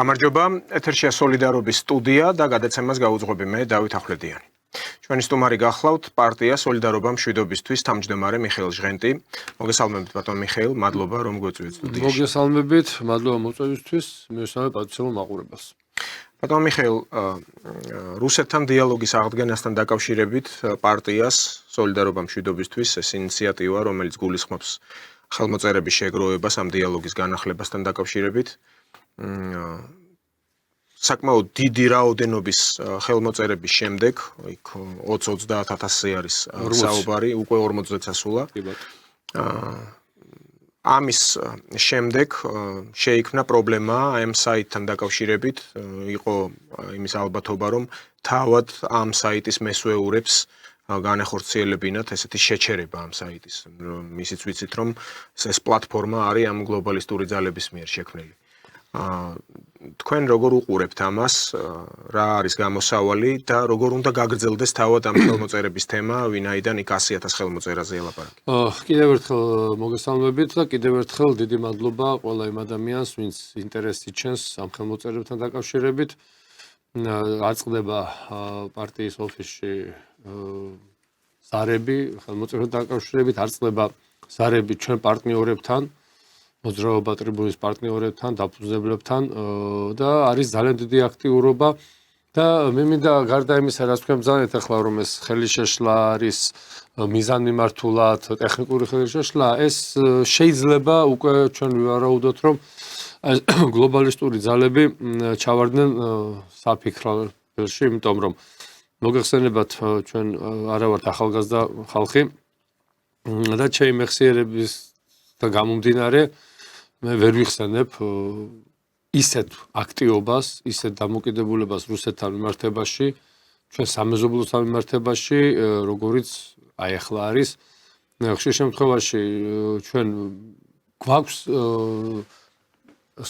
გამარჯობა, ეთერშია სოლიდარობის სტუდია და გადაცემას გაუძღვები მე დავით ახვლედიანი. ჩვენი სტუმარი გახლავთ პარტია სოლიდარობა მშვიდობისთვის თავმჯდომარე მიხეილ ჟღენტი. მოგესალმებით ბატონ მიხეილ, მადლობა რომ გვეწვიეთ სტუდიაში. მოგესალმებით, მადლობა მოწვევისთვის, მივესალმებ პატივცემულ მაყურებელს. ბატონ მიხეილ, რუსეთთან დიალოგის აღდგენასთან დაკავშირებით პარტიას სოლიდარობა მშვიდობისთვის ეს ინიციატივა, რომელიც გულისხმობს ხელმოწერების შეგროვებას ამ დიალოგის განახლებასთან დაკავშირებით, საკმაოდ დიდი რაოდენობის ხელმოწერების შემდეგ, იქ 20-30,000 არის საუბარი, უკვე 40-ზე წასულა. ამის შემდეგ შეიქმნა პრობლემა ამ საიტთან დაკავშირებით, იყო იმის ალბათობა, რომ თავად ამ საიტის მესვეურებს განეხორციელებინათ ესეთი შეჩერება ამ საიტის. ისიც ვიცით, რომ ეს პლატფორმა არის ამ გლობალისტური ძალების მიერ შექმნილი. თქვენ როგორ უყურებთ ამას, რა არის გამოსავალი და როგორ უნდა გაგრძელდეს თავად ამ ხელმოწერების თემა, ვინაიდან იქ 100,000 ხელმოწერაზე ელაპარაკი. კიდევ ერთხელ მოგესალმებით და კიდევ ერთხელ დიდი მადლობა ყველა იმ ადამიანს, ვინც ინტერესს იჩენს ამ ხელმოწერებთან დაკავშირებით. აწყდება პარტიის ოფისში ზარები ხელმოწერებთან დაკავშირებით, აწყდება ზარები ჩვენ პარტნიორებთან, მოძრაობა ტრიბუნის პარტნიორებთან, დაფუძნებლებთან და არის ძალიან დიდი აქტიურობა და მე მინდა გარდა იმისა, რაც თქვენ ბრძანეთ ახლა რომ ეს ხელისშეშლა არის მიზანმიმართულად, ტექნიკური ხელისშეშლა, ეს შეიძლება უკვე ჩვენ ვივარაუდოთ, რომ გლობალისტური ძალები ჩავარდნენ საფიქრებელში, იმიტომ რომ მოგეხსენებათ ჩვენ არა ვართ ახალგაზრდა ხალხი და ჩემი მეხსიერების და გამომდინარე მე ვერ ვიხსენებ ისეთ აქტიობას, ისეთ დამოკიდებულებას რუსეთთან მიმართებაში, ჩვენ სამეზობლოსთან მიმართებაში, როგორიც აი ახლა არის. ხშირ შემთხვევაში ჩვენ გვაქვს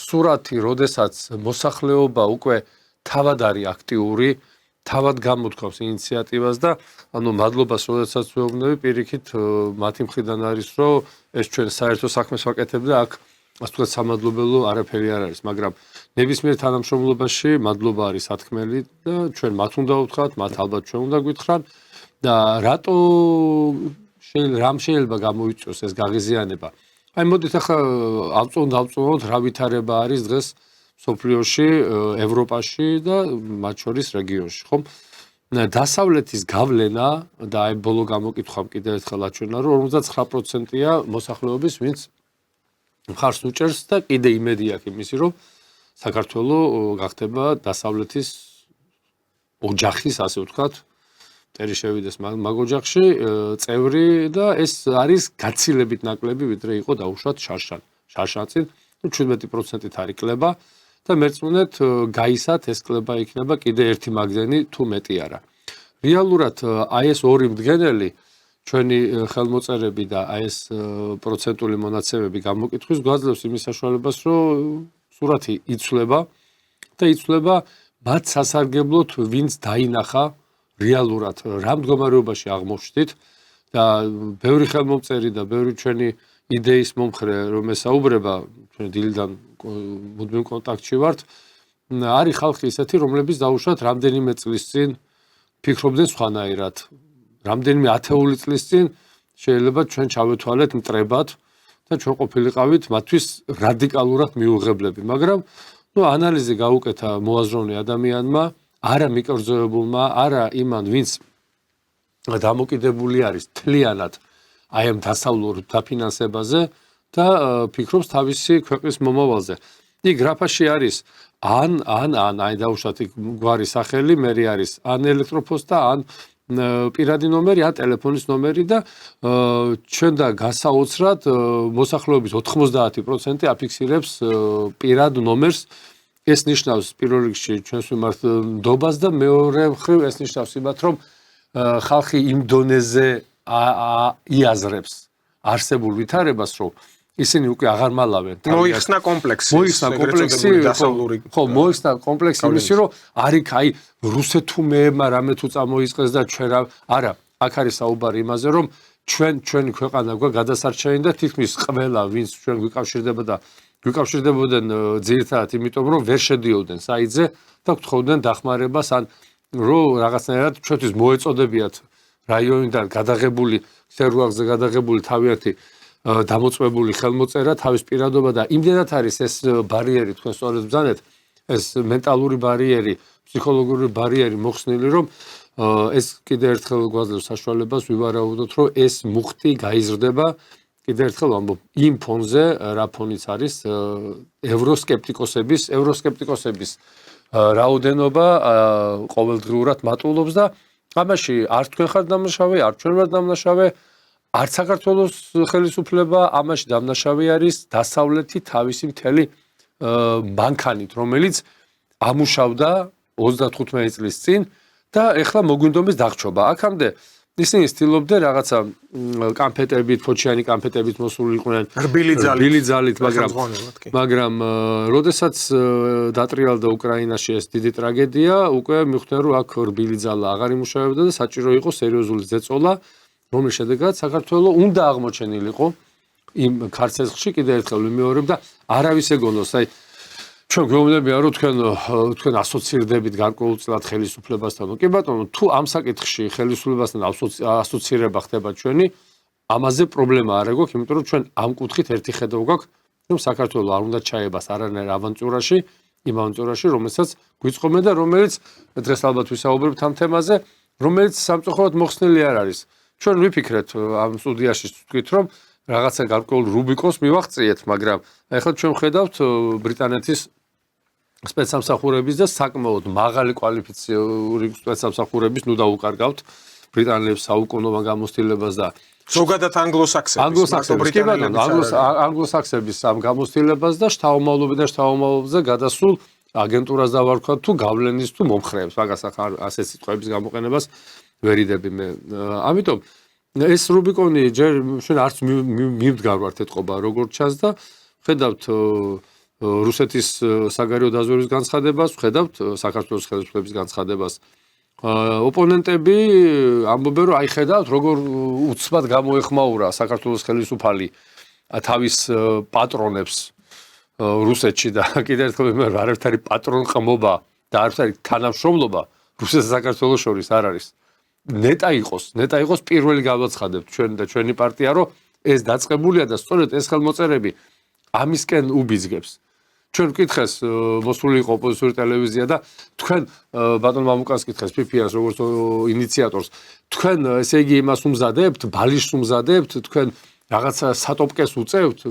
სურათი, როდესაც მოსახლეობა უკვე თავად არის აქტიური, თავად გამოთქვამს ინიციატივას და ანუ მადლობას როდესაც ვეუბნები, პირიქით მათი მხრიდან არის, რომ ეს ჩვენ საერთო საქმეს ვაკეთებ და აქ ასე ვთქვათ სამადლობელო არაფერი არ არის, მაგრამ ნებისმიერ თანამშრომლობაში მადლობა არის სათქმელი და ჩვენ მათ უნდა ვთქვათ, მათ ალბათ ჩვენ უნდა გვითხრათ და რატო რამ შეიძლება გამოიწვიოს ეს გაღიზიანება. აი მოდით ახლა ავწონოთ რა ვითარება არის დღეს სოფლიოში, ევროპაში და მათ შორის რეგიონში, ხომ? დასავლეთის გავლენა და აი ბოლო გამოკითხვა კიდევ ერთხელ აჩვენა, რომ 59%-ია მოსახლეობის, ვინც მხარს უჭერს და კიდე იმედი აქვს იმისი, რომ საქართველოს გახდება დასავლეთის ოჯახის, ასე ვთქვათ, მტერი შევიდეს მაგ ოჯახში წევრი და ეს არის გაცილებით ნაკლები, ვიდრე იყო დაუშვათ შარშანწინ, 17%-ით არის კლება. და მერწმუნეთ გაისათ ეს კლება იქნება კიდე ერთი მაგზენი თუ მეტი არა. რეალურად აი ეს ორი მდგენელი ჩვენი ხელმოწერები და აი ეს პროცენტული მონაცემები გამოკითხვის გვაძლევს იმის საშუალებას, რომ სურათი იცვლება და იცვლება მათ სასარგებლოდ, ვინც დაინახა რეალურად რა მდგომარეობაში აღმოჩნდით და ბევრი ხელმომწერი და ბევრი ჩვენი იდეის მომხრე რომ ესაუბრება ჩვენ დილიდან მუდმივ კონტაქტში ვართ. არის ხალხი ისეთი, რომლებიც დაუშვათ რამდენიმე წლის წინ ფიქრობდნენ სხვანაირად. რამდენიმე ათეული წლის წინ შეიძლება ჩვენ ჩავეთვალეთ მტრებად და ჩვენ ყოფილიყავით მათთვის რადიკალურად მიუღებლები, მაგრამ ანალიზი გაუკეთა მოაზროვნე ადამიანმა, არა მიკერძოებულმა, არა იმან, ვინც დამოკიდებული არის თლიანად აი ამ დასავლურ დაფინანსებაზე და ფიქრობს თავისი ქვეყნის მომავალზე. იქ გრაფაში არის აი დაუშვათ იქ გვარი სახელი, მე არის ან ელექტროპოსტა, ან პირადი ნომერი, ან ტელეფონის ნომერი და ჩვენ და გასაოცრად მოსახლეობის 90% აფიქსირებს პირად ნომერს. ეს ნიშნავს პირველ რიგში ჩვენს მიმართ ნდობას და მეორე მხრივ ეს ნიშნავს იმათ, რომ ხალხი იმ დონეზე იაზრებს არსებულ ვითარებას, რომ ისინი უკვე აღარ მალავენ. მოიხსნა კომპლექსი. ხო, მოიხსნა კომპლექსი იმისი, რომ არის აი რუსეთუმეებმა რამე თუ წამოიწყეს და ჩვენ არა, აქ არის საუბარი იმაზე, რომ ჩვენი ქვეყანა გვაქვს გადასარჩენი და თითქმის ყველა, ვინც ჩვენ გვიკავშირდება და გვიკავშირდებოდნენ ძირითადად იმიტომ, რომ ვერ შედიოდნენ საიტზე და გთხოვდნენ დახმარებას, ან რომ რაღაცნაირად ჩვენთვის მოეწოდებიათ რაიონიდან გადაღებული სერვერზე გადაღებული თავიანთი დამოწმებული ხელმოწერა, თავის პირადობა და იმდენად არის ეს ბარიერი თქვენ სწორედ ბრძანეთ, ეს მენტალური ბარიერი, ფსიქოლოგიური ბარიერი მოხსნილი, რომ ეს კიდე ერთხელ გვაძლევს საშუალებას ვივარაუდოთ, რომ ეს მუხტი გაიზრდება კიდე ერთხელ ვამბობ იმ ფონზე, რა ფონიც არის ევროსკეპტიკოსების რაოდენობა ყოველდღიურად მატულობს და ამაში არ თქვენ ხართ დამნაშავე, არ ჩვენ ვართ დამნაშავე, არც საქართველოს ხელისუფლება, ამაში დამნაშავე არის დასავლეთი თავისი მთელი მანქანით, რომელიც ამუშავდა 35 წლის წინ და ეხლა მოგვინდომის დახჩობა. აქამდე ისინი ცდილობდნენ რაღაცა კამფეტებით, ფოჩიანი კამფეტებით მოსულიყვნენ, რბილი ძალით, მაგრამ როდესაც დატრიალდა უკრაინაში ეს დიდი ტრაგედია, უკვე მიხვდნენ, რომ აქ რბილი ძალა აღარ იმუშავებდა და საჭირო იყო სერიოზული ზეწოლა, რომლის შედეგად საქართველოს უნდა აღმოჩენილიყო იმ ქარცეცხლში, კიდე ერთხელ ვიმეორებ და არავის ეგონოს, აი ჩვენ გვეუბნებიან, რომ თქვენ ასოცირდებით გარკვეულწილად ხელისუფლებასთან. კი ბატონო, თუ ამ საკითხში ხელისუფლებასთან ასოცირება ხდება ჩვენი, ამაზე პრობლემა არ ეგოქ, იმიტომ რომ ჩვენ ამ კუთხით ერთი ხედვა გვაქვს, რომ საქართველოს არ უნდა ჩაებას არანაირ ავანტურაში, იმ ავანტურაში, რომელსაც გვიწყობენ და რომელიც დღეს ალბათ ვისაუბრებთ ამ თემაზე, რომელიც სამწუხაროდ მოხსნილი არ არის. ჩვენ ვიფიქრეთ ამ სტუდიაში თქვით, რომ რაღაცა გარკვეულ რუბიკოს მივაღწიეთ, მაგრამ ახლა ჩვენ ხედავთ ბრიტანეთის სპეცსამსახურების და საკმაოდ მაღალი კვალიფიციური სპეცსამსახურების ნუ დაუკარგავთ ბრიტანელებს საუკუნოვან გამოცდილებას და ზოგადად ანგლოსაქსების ამ გამოცდილებას და შთაომავლობაზე გადასულ აგენტურას დავარქვათ თუ გავლენის თუ მომხრეებს, მაგას ახლა ასეთ სიტყვების გამოყენებას ვერიდები მე. ამიტომ ეს რუბიკონი ჯერ ჩვენ არც მივდგარვართ ეთყობა როგორც ჩანს და ხედავთ რუსეთის საგარეო დაზვერვის განცხადებას, ხედავთ საქართველოს ხელისუფლების განცხადებას. ოპონენტები ამბობენ, რომ აი ხედავთ როგორ უცბად გამოეხმაურა საქართველოს ხელისუფალი თავის პატრონებს რუსეთში და კიდევ ერთხელ ვიმეორებ, არაერთი პატრონყმობა და არაერთი თანამშრომლობა რუსეთს და საქართველოს შორის არ არის. ნეტა იყოს პირველი გავაცხადებთ ჩვენ და ჩვენი პარტია, რომ ეს დაწყებულია და სწორედ ეს ხელმოწერები ამისკენ უბიძგებს. ჩვენ ვკითხეს მოსული იყო ოპოზიციური ტელევიზია და თქვენ ბატონ მამუკას კითხეს PPR-ს როგორც ინიციატორს, თქვენ ესე იგი იმას უმზადებთ, ბალიშს უმზადებთ, თქვენ რაღაცა სატოპკეს უწევთ,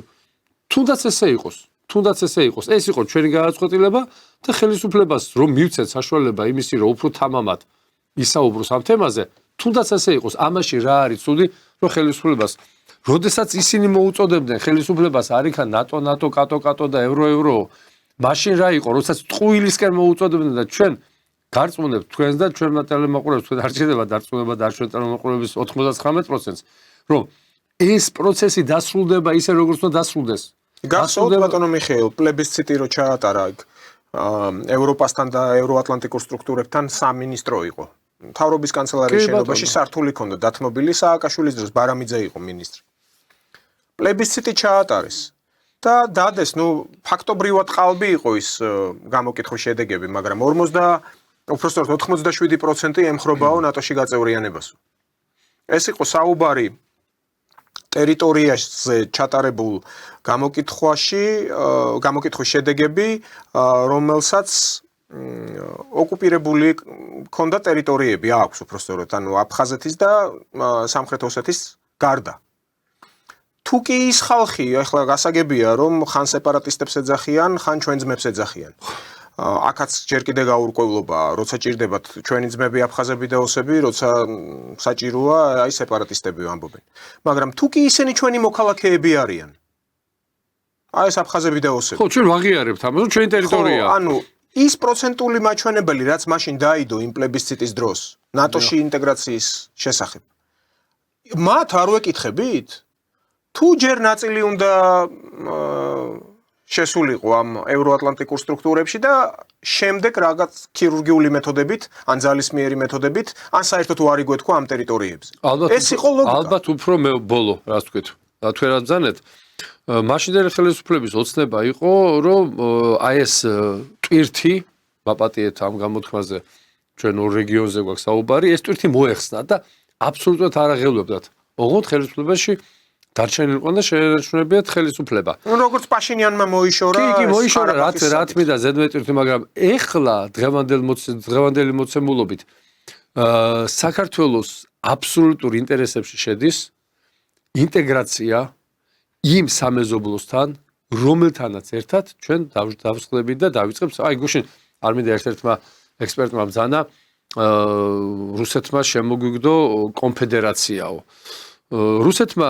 თუნდაც ესე იყოს. ეს იყო ჩვენი გადაწყვეტილება და ხელისუფლებას რომ მივცეთ საშუალება იმისი, რომ უფრო თამამად ისაუბროს ამ თემაზე, თუნდაც ესე იყოს, ამაში რა არის ცუდი, რომ ხელისუფლებას, როდესაც ისინი მოუწოდებდნენ ხელისუფლებას არ იქა ნატო, კატო და ევრო, მაშინ რა იყო, როდესაც ტყუილისკენ მოუწოდებდნენ და ჩვენ გარწმუნებთ თქვენს და ჩვენმა ტელემოყურეებს, თქვენ არ შეიძლება დარწმუნება და ჩვენ ტელემოყურეების 99%-ს, რომ ეს პროცესი დასრულდება ისე როგორც უნდა დასრულდეს. გახსოვთ ბატონო მიხეილ, პლებისციტი რო ჩაატარა იქ ევროპასთან და ევროატლანტიკურ სტრუქტურებთან სამინისტრო იყო. მთავრობის კანცელარიის შენობაში სართული ჰქონდა დათმობილი, სააკაშვილის დროს ბარამიძე იყო მინისტრი. პლებისციტი ჩაატარეს და დადეს, ფაქტობრივად ყალბი იყო ის გამოკითხვის შედეგები, მაგრამ 87% ემხრობაო ნატოში გაწევრიანებას. ეს იყო საუბარი ტერიტორიაზე ჩატარებულ გამოკითხვის შედეგები, რომელსაც ოკუპირებული ქონდა ტერიტორიები აქვს უბრალოდ, ანუ აფხაზეთის და სამხრეთ ოსეთის გარდა. თუ კი ის ხალხი, ახლა გასაგებია, რომ ხან სეპარატისტებს ეძახიან, ხან ჩვენ ძმებს ეძახიან. აქაც ჯერ კიდე გაურკვევლობა, როცა ჭირდებათ ჩვენი ძმები აფხაზები და ოსები, როცა საჭიროა, აი სეპარატისტები ამბობენ. მაგრამ თუ კი ისინი ჩვენი მოქალაქეები არიან, აი ეს აფხაზები და ოსები. ხო, ჩვენ ვაღიარებთ ამას, რომ ჩვენი ტერიტორია. ანუ ის პროცენტული მაჩვენებელი, რაც მაშინ დაიდო იმ პლებისციტის დროს, ნატოში ინტეგრაციის შესახებ. მათ არ ვეკითხებით? თუ ჯერ ნაწილი უნდა შესულიყო ამ ევროატლანტიკურ სტრუქტურებში და შემდეგ რაღაც ქირურგიული მეთოდებით, ან ძალისმიერი მეთოდებით, ან საერთოდ უარი გვეთქვა ამ ტერიტორიებზე. ეს იყო ლოგიკა. ალბათ უფრო ბოლო, რას თქვით. თქვენ რა ბრძანეთ? მაშინდელი ხელისუფლების ოცნება იყო, რომ აი ეს ტვირთი ვაპატიეთ ამ გამოთქმაზე ჩვენ ორ რეგიონზე გვაქვს საუბარი, ეს ტვირთი მოეხსნა და აბსოლუტურად არ აღელვებდათ. ოღონდ ხელისუფლებაში დარჩენილ იყო და შეენარჩუნებიათ ხელისუფლება. როგორც პაშინიანმა მოიშორა. კი, მოიშორა რა თმიდა ზედმეტვირთი, მაგრამ ეხლა დღევანდელი მოცემულობით საქართველოს აბსოლუტურ ინტერესებში შედის ინტეგრაცია იმ სამეზობლოსთან, რომელთანაც ერთად ჩვენ დავსხდებით და დავიწყებთ. აი გუშინ არ მინდა ერთ-ერთმა ექსპერტმა ბრძანა რუსეთმა შემოგვიგდო კონფედერაციაო. რუსეთმა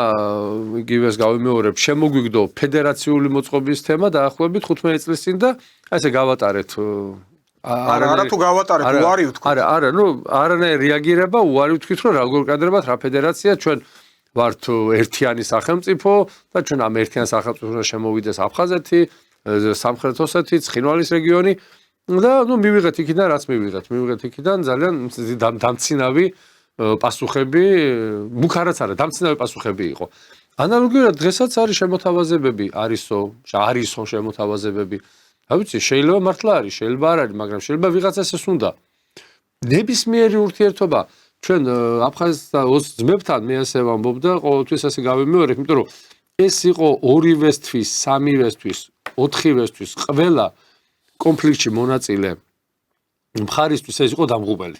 იგივეს გავიმეორებ, შემოგვიგდო ფედერაციული მოწყობის თემა დაახლოებით 15 წლის წინ და აი ესე გავატარეთ. არა თუ გავატარეთ, უარი ვთქვით. არა, არანაირი რეაგირება, უარი ვთქვით, რომ როგორ გადრებათ რა ფედერაცია, ჩვენ ვართ ერთიანი სახელმწიფო და ჩვენ ამ ერთიან სახელმწიფოში შემოვიდეს აფხაზეთი, სამხრეთ ოსეთი, ცხინვალის რეგიონი და მივიღეთ იქიდან რაც მივიღეთ იქიდან ძალიან დამცინავი პასუხები, მუქარაც არა, დამცინავი პასუხები იყო. ანალოგიურად დღესაც არის შემოთავაზებები, არისო შემოთავაზებები. რა ვიცი, შეიძლება მართლა არის, შეიძლება არ არის, მაგრამ შეიძლება ვიღაცას ეს უნდა. ნებისმიერი ურთიერთობა ჩვენ აფხაზთა ძმებთან მე ასე ვამბობ და ყოველთვის ასე გავიმეორებ, იმიტომ რომ ეს იყო ორივესთვის, სამივესთვის, ოთხივესთვის, ყველა კონფლიქტში მონაწილე მხარისთვის ეს იყო დამღუპელი.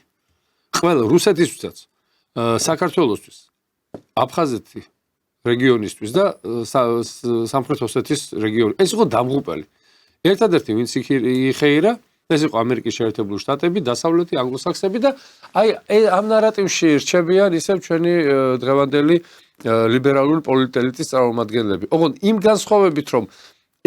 ყველა რუსეთისთვისაც, საქართველოსთვის, აფხაზეთი რეგიონისთვის და სამხრეთ ოსეთის რეგიონი. ეს იყო დამღუპელი. ერთადერთი ვინც იხეირა ეს იყო ამერიკის შეერთებული შტატები, დასავლეთი ანგლოსაქსები და აი ამ ნარატივში რჩებიან ისევ ჩვენი დღევანდელი ლიბერალური პოლიტელიტის წარმომადგენლები. ოღონდ იმ განსხვავებით, რომ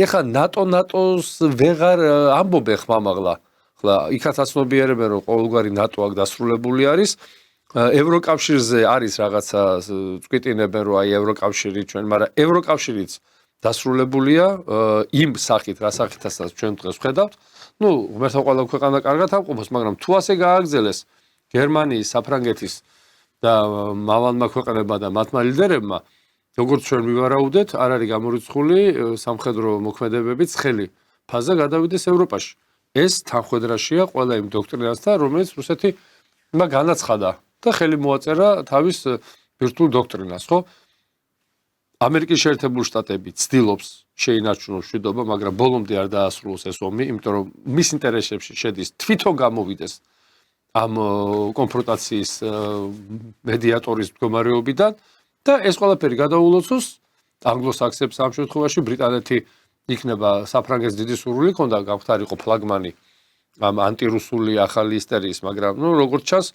ეხა ნატოს ვეღარ ამბობენ ხმამაღლა, ხლა იქაც აცნობიერებენ, რომ ყოველგვარი ნატო აქ დასრულებული არის. ევროკავშირზე არის რაღაცა წვიტინებენ, რომ აი ევროკავშირი ჩვენ, მაგრამ ევროკავშირიც დასრულებულია იმ სახით, რა სახითაც ჩვენ დღეს ვხედავთ. ღმერთმა ყველა ქვეყანა კარგად ამყოფოს, მაგრამ თუ ასე გააგრძელეს გერმანიის, საფრანგეთის და მავალმა ქვეყნებმა და მათმა ლიდერებმა, როგორც ჩვენ მივარაუდეთ, არ არის გამორიცხული სამხედრო მოქმედებები ცხელი ფაზა გადავიდეს ევროპაში. ეს თანხმდრაშია ყველა იმ დოქტრინასთან, რომელიც რუსეთი განაცხადა და ხელი მოაწერა თავის ბირთვულ დოქტრინას, ხო? ამერიკის შეერთებული შტატები ცდილობს შეინარჩუნოს მშვიდობა, მაგრამ ბოლომდე არ დაასრულოს ეს ომი, იმიტომ რომ მის ინტერესებში შედის თვითონ გამოვიდეს ამ კონფრონტაციის მედიატორის მდგომარეობიდან და ეს ყველაფერი გადაულოცოს ანგლოსაქსებს ამ შემთხვევაში ბრიტანეთი იქნება საფრანგეთის დიდი სურვილი ქონდა გამختარიყო ფლაგმანი ამ ანტირუსული ახალი ისტერიის, მაგრამ როგორც ჩანს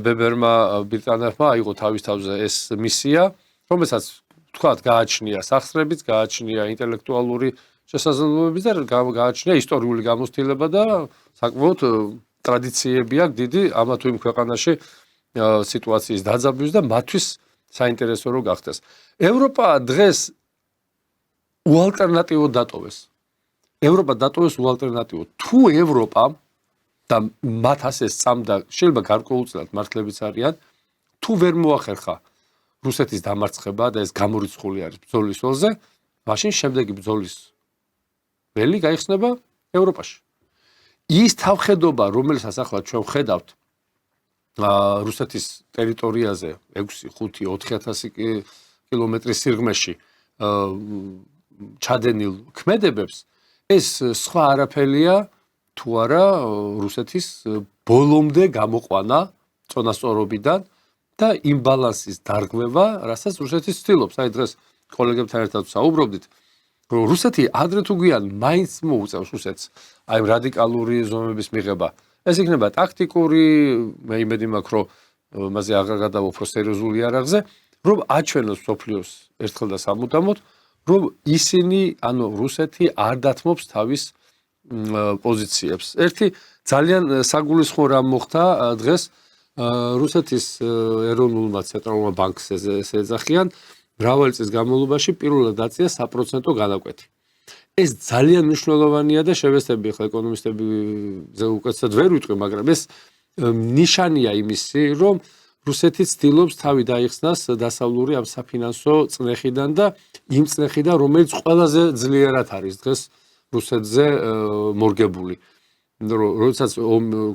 ბებერმა ბრიტანეთმა აიღო თავის თავზე ეს მისია, რომელსაც თქვათ გააჩნია სახსრებიც, გააჩნია ინტელექტუალური შესაძლებლობებიც და გააჩნია ისტორიული გამოცდილება და საკმაოდ ტრადიციები აქვს დიდი ამა თუ იმ ქვეყანაში სიტუაციის დაძაბვის და მათთვის საინტერესო რო გახდეს. ევროპა დღეს უალტერნატივოდ დატოვეს. ევროპა დატოვეს უალტერნატივოდ. თუ ევროპა და მათ ასე სწამდა, შეიძლება გარკვეულწილად მართლებიც არიან, თუ ვერ მოახერხა რუსეთის დამარცხება და ეს გამორიცხული არის ბრძოლის ველზე, მაშინ შემდეგი ბრძოლის ველი გაიხსნება ევროპაში. ის თავხედობა, რომელსაც ახლა ჩვენ ვხედავთ რუსეთის ტერიტორიაზე 6-5-4000 კილომეტრის სიღრმეში ჩადენილ ქმედებებს, ეს სხვა არაფერია თუ არა რუსეთის ბოლომდე გამოყვანა წონასწორობიდან და იმ ბალანსის დარღვევა, რასაც რუსეთი ცდილობს. აი დღეს კოლეგებთან ერთად საუბრობდით, რომ რუსეთი ადრე თუ გვიან მაინც მოუწევს რუსეთს აი რადიკალური ზომების მიღება. ეს იქნება ტაქტიკური, მე იმედი მაქვს, რომ მასე აღარ გადავოფრო სერიოზული არაღზე, რომ აჩვენოს სოფლიოს ერთხელ და სამუდამოდ, რომ ისინი, ანუ რუსეთი არ დათმობს თავის პოზიციებს. ერთი ძალიან საგულისხმო რამ მოხდა დღეს რუსეთის ეროვნულმა ცენტრალურმა ბანკს ეძახიან მრავალი წლის განმავლობაში პირველად დაწია საპროცენტო განაკვეთი. ეს ძალიან მნიშვნელოვანია და შევეცდები ხა ეკონომისტები ზე უკეთესად ვერ ვიტყვი, მაგრამ ეს ნიშანია იმისი, რომ რუსეთი ცდილობს თავი დაიხსნას დასავლური ამ საფინანსო წნეხიდან და იმ წნეხიდან, რომელიც ყველაზე ძლიერად არის დღეს რუსეთზე მორგებული. როდესაც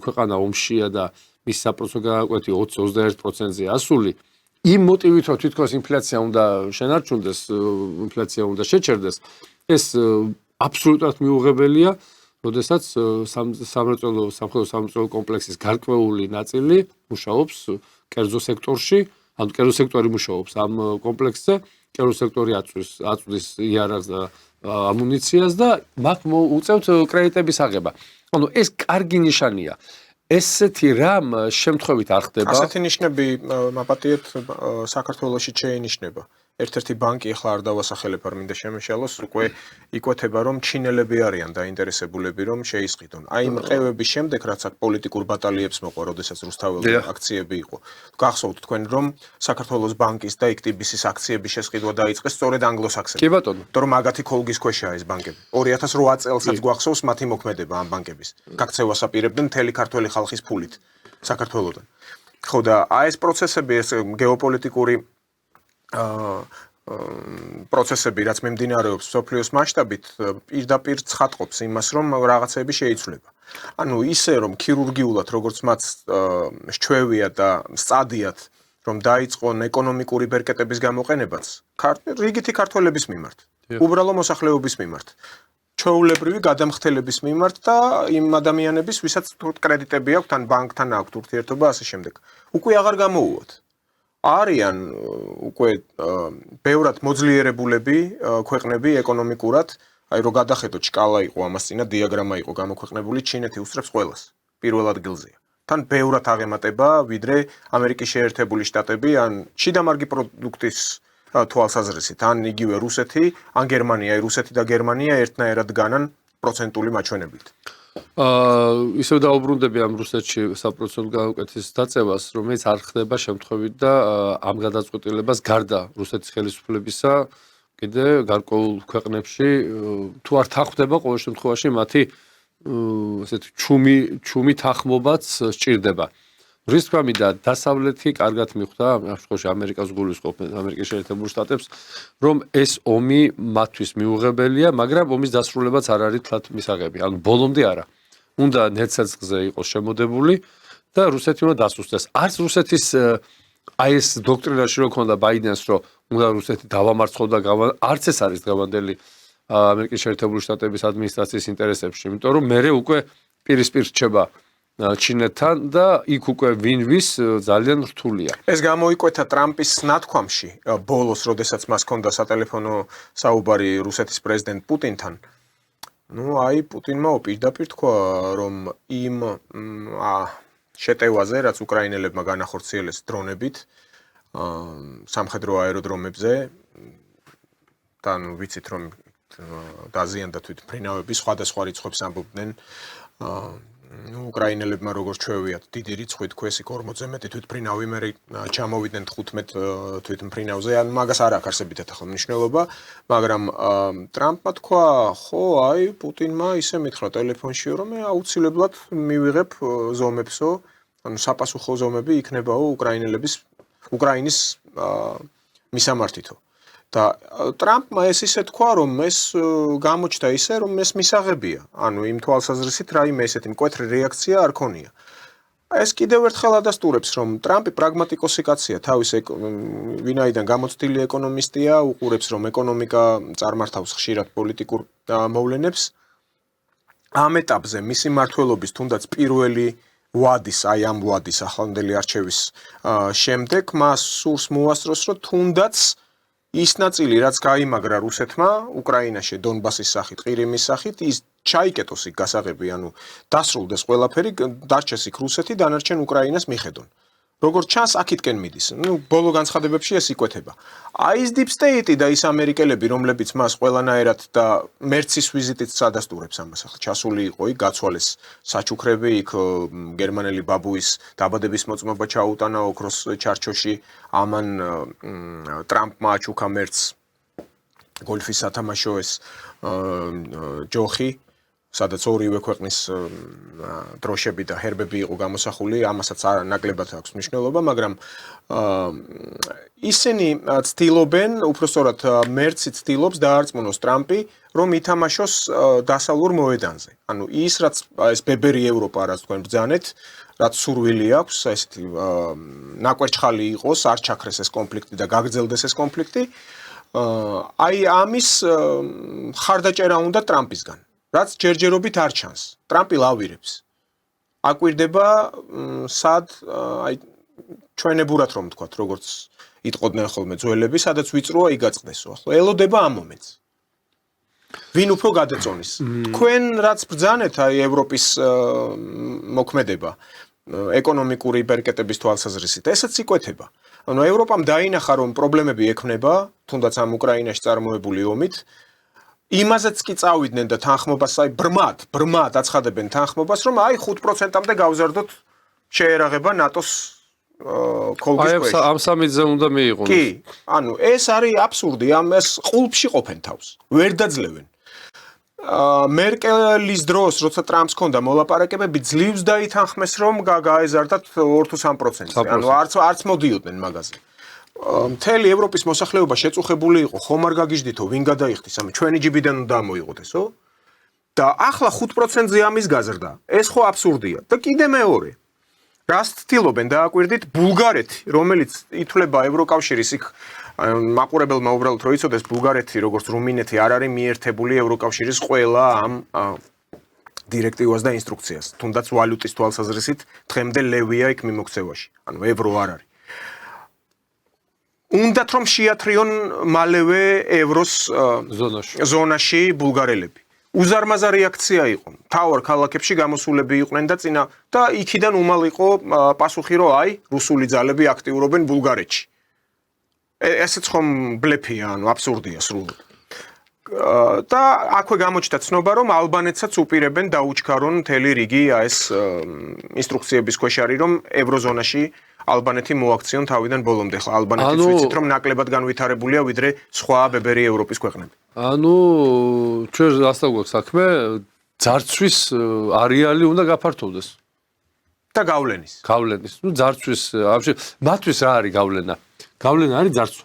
ქვეყანა ომშია და მის საპროცენტო განაკვეთი 20-21%-ზე ასული, იმ მოტივით რომ თვითონ ინფლაცია უნდა შენარჩუნდეს, ინფლაცია უნდა შეჩერდეს, ეს აბსოლუტურად მიუღებელია, როდესაც სამრეწველო სამხედრო კომპლექსის გარკვეული ნაწილი მუშაობს კერძო სექტორში, ანუ კერძო სექტორი მუშაობს ამ კომპლექსზე, კერძო სექტორი აწვდის იარაღს და ამუნიციას და მათ უწევთ კრედიტების აღება. ანუ ეს კარგი ნიშანია. ესეთი რამ შემთხვევით არ ხდება. ასეთი ნიშნები მაპატიეთ საქართველოში შეინიშნება. ერთ-ერთი ბანკი ახლა არ დავასახელებ, არ მინდა შემეშალოს, უკვე იკვეთება, რომ ჩინელები არიან დაინტერესებულები, რომ შეისყიდონ. აი იმ რყევების შემდეგ, რაც აქ პოლიტიკურ ბატალიებს მოყვა, როდესაც რუსთაველი აქციები იყო. გახსოვთ თქვენ, რომ საქართველოს ბანკის და IKTB-ის აქციების შესყიდვა დაიწყეს სწორედ ანგლოსაქსონეთში. კი ბატონო. იმიტომ რომ მაგათი ქოლგის ქვეშაა ეს ბანკები. 2008 წელსაც გვახსოვს მათი მოქმედება ამ ბანკების. გაქცევას აპირებდნენ მთელი ქართველი ხალხის ფულით საქართველოსთან. ხო და აი ეს პროცესები, ეს გეოპოლიტიკური პროცესები, რაც მიმდინარეობს სოფლიოს მასშტაბით, პირდაპირ ცხადყოფს იმას, რომ რაღაცები შეიცვლება. ანუ ისე რომ ქირურგიულად, როგორც მათ შჩევია და სწადიათ, რომ დაიწყონ ეკონომიკური ბერკეტების გამოყენებაც, რიგითი ქართველების მიმართ, უბრალო მოსახლეობის მიმართ, ჩვეულებრივი გადამხდელების მიმართ და იმ ადამიანების, ვისაც კრედიტები აქვთ, ან ბანკთან აქვთ ურთიერთობა ასე შემდეგ. უკვე აღარ გამოუვათ. არიან უკვე ბევრად მოძლიერებულები ქვეყნები ეკონომიკურად, აი რო გადახედოთ შკალა იყო ამას წინა დიაგრამა იყო გამოქვეყნებული, ჩინეთი უსწრებს ყველას, პირველ ადგილზეა. თან ბევრად აღემატება, ვიდრე ამერიკის შეერთებული შტატები, ან შიდამარგი პროდუქტის თვალსაზრისით, ან იგივე რუსეთი, ან გერმანია, რუსეთი და გერმანია ერთნაირად განან პროცენტული მაჩვენებლით. ისევ დაუბრუნდები ამ რუსეთში საპროცენტო განაკვეთის დაწევას, რომელიც არ ხდება შემთხვევით და ამ გადაწყვეტილებას გარდა რუსეთის ხელისუფლებისა კიდე გარკვეულ ქვეყნებში თუ არ თანხმდება, ყოველ შემთხვევაში მათი ესეთი ჩუმი თანხმობაც სჭირდება. რის თქმა მინდა დასავლეთი კარგად მიხვდა ამ შემთხვევაში ამერიკას გულისხმობენ ამერიკის შეერთებულ შტატებს, რომ ეს ომი მათთვის მიუღებელია, მაგრამ ომის დასრულებაც არ არის თლათ მისაღები. ანუ ბოლომდე არა. უნდა ნეცეცხლზე იყოს შემოდებული და რუსეთი უნდა დასუსტდეს. არც რუსეთის აი ეს დოქტრინაში რო ქონდა ბაიდენს, რომ უნდა რუსეთი დავამარცხოთ და არც ეს არის დღევანდელი ამერიკის შეერთებული შტატების ადმინისტრაციის ინტერესებში, იმიტომ რომ მე უკვე პირისპირ რჩება ჩინეთთან და იქ უკვე ვინ-ვის ძალიან რთულია. ეს გამოიკვეთა ტრამპის ნათქვამში ბოლოს, როდესაც მას ჰქონდა სატელეფონო საუბარი რუსეთის პრეზიდენტ პუტინთან. აი პუტინმა პირდაპირ თქვა, რომ იმ შეტევაზე, რაც უკრაინელებმა განახორციელეს დრონებით, სამხედრო აეროდრომებზე, და ვიცით რომ დაზიანდა თვითმფრინავები, სხვადასხვა რიცხვებს ამბობდნენ, უკრაინელებმა როგორც ჩვევიათ, დიდი რიცხვი თქვეს იქ 40-ზე მეტი თვითმფრინავი, მე ჩამოვიდნენ 15 თვითმფრინავზე, ან მაგას არ აქვს არსებითად ახლა მნიშვნელობა, მაგრამ ტრამპმა თქვა, ხო, აი პუტინმა ისე მითხრა ტელეფონში, რომ მე აუცილებლად მივიღებ ზომებსო, ანუ საპასუხო ზომები იქნებაო უკრაინის მისამართითო. და ტრამპმა ეს ისე თქვა, რომ ეს გამოჩნდა ისე, რომ ეს მისაღებია. ანუ იმ თვალსაზრისით რაიმე ესეთი მკვეთრი რეაქცია არ ქონია. ეს კიდევ ერთხელ ადასტურებს, რომ ტრამპი პრაგმატიკოსი კაცია, თავის ვინაიდან გამოცდილი ეკონომისტია, უყურებს, რომ ეკონომიკა წარმართავს ხშირად პოლიტიკურ მოვლენებს. ამ ეტაპზე მისი მმართველობის თუნდაც პირველი ვადის, აი ამ ვადის ახლანდელი არჩევის შემდეგ მას სურს მოასწროს, რომ თუნდაც ის ნაწილი, რაც გაიმაგრა რუსეთმა უკრაინაში დონბასის სახით, ყირიმის სახით, ის ჩაიკეტოს იქ გასაღები, ანუ დასრულდეს ყველაფერი, დარჩეს იქ რუსეთი, დანარჩენ უკრაინას მიხედონ. როგორც ჩანს, აქეთკენ მიდის. ბოლო განცხადებებში ეს იკვეთება. აი ეს deep state და ის ამერიკელები, რომლებიც მას ყველანაირად და მერცის ვიზიტით სადასტურებს ამას, ახლა ჩასული იყო იქ, გაცვალეს საჩუქრები, იქ გერმანელი ბაბუის დაბადების მოწმობა ჩაუტანა ოქროს ჩარჩოში, ამან ტრამპმა აჩუქა მერცს გოლფის სათამაშო ეს ჯოხი, სადაც ორივე ქვეყნის დროშები და ჰერბები იყო გამოსახული, ამასაც ნაკლებად აქვს მნიშვნელობა, მაგრამ ისინი ცდილობენ, უпростоრად მერცი ცდილობს დაარწმუნოს ტრამპი, რომ ითამაშოს დასავლურ მოედანზე. ანუ ის რაც ეს ბებერი ევროპა, რაც თქვენ ბრძანეთ, რაც სურვილი აქვს, ესეთი ნაკვერჩხალი იყოს, არ ჩაქრეს ეს კონფლიქტი და გაგრძელდეს ეს კონფლიქტი. აი ამის ხარდაჭერა უნდა ტრამპისგან. რაც ჯერჯერობით არ ჩანს. ტრამპი ლავირებს. აკვირდება სად აი ჩვენებურად რომ ვთქვათ, როგორც იტყოდნენ ხოლმე ძველები, სადაც ვიწროა იგაწყდესო. ახლა ელოდება ამ მომენტს. ვინ უფრო გადაწონის? თქვენ რაც ბრძანეთ აი ევროპის მოქმედება ეკონომიკური ბერკეტების თვალსაზრისით, ესაც იკვეთება. ანუ ევროპამ დაინახა რომ პრობლემები ექნება, თუნდაც ამ უკრაინაში წარმოებული ომით. იმაზეც კი წავიდნენ და თანხმობას აი ბრმად აცხადებენ თანხმობას, რომ აი 5%-მდე გავზარდოთ შეერაღება ნატოს კოლგის ქვეშ. აი ამ სამიძე უნდა მიიღოს. კი, ანუ ეს არის აბსურდი, ამას ყულფში ყოფენ თავს. ვერ დაძლევენ. მერკელის დროს, როცა ტრამპს ჰქონდა მოლაპარაკებები, ძლივს დაითანხმეს, რომ გაეზარდათ 2-3%-ზე. ანუ არც მოდიოდნენ მაგაზე. მთელი ევროპის მოსახლეობა შეწუხებული იყო, ხომ არ გაგიჟდითო, ვინ გადაიხდის, ამი ჩვენი ჯიბიდან უნდა ამოიღოდესო? და ახლა 5%-ზე ამის გაზრდა. ეს ხო აბსურდია. და კიდე მეორე. რას ცდილობენ დააკვირდით ბულგარეთი, რომელიც ითვლება ევროკავშირის იქ მაყურებელმა უბრალოდ რო იცოდეს ბულგარეთი როგორც რუმინეთი არ არის მიერთებული ევროკავშირის ყველა ამ დირექტივას და ინსტრუქციას. თუნდაც ვალუტის თვალსაზრისით დღემდე ლევია იქ მიმოქცევაში. ანუ ევრო არ არის. უნდათ რომ შეათრიონ მალევე ევროს ზონაში ბულგარელები. უზარმაზა რეაქცია იყო. მთავარ ქალაქებში გამოსულები იყვნენ და წინა და იქიდან უმალ იყო პასუხი რომ აი რუსული ძალები აქტიურობენ ბულგარეთში. ესეც ხომ ბლეფია, ანუ აბსურდია სრულად. და აქვე გამოჩნდა ცნობა რომ ალბანეთსაც უპირებენ დაუჩქარონ მთელი რიგი ეს ინსტრუქციების ქვეშ არის რომ ევროზონაში ალბანეთი მოაქციონ თავიდან ბოლომდე. ხა ალბანეთიც ვიცით რომ ნაკლებად განვითარებულია ვიდრე სხვა ბებერი ევროპის ქვეყნები. ანუ ჩვენ რასთან გვაქვს საქმე, ძარცვის არეალი უნდა გაფართოვდეს. და გავლენის. ნუ ძარცვის, მათთვის რა არის გავლენა? გავლენა არის ძარცვა.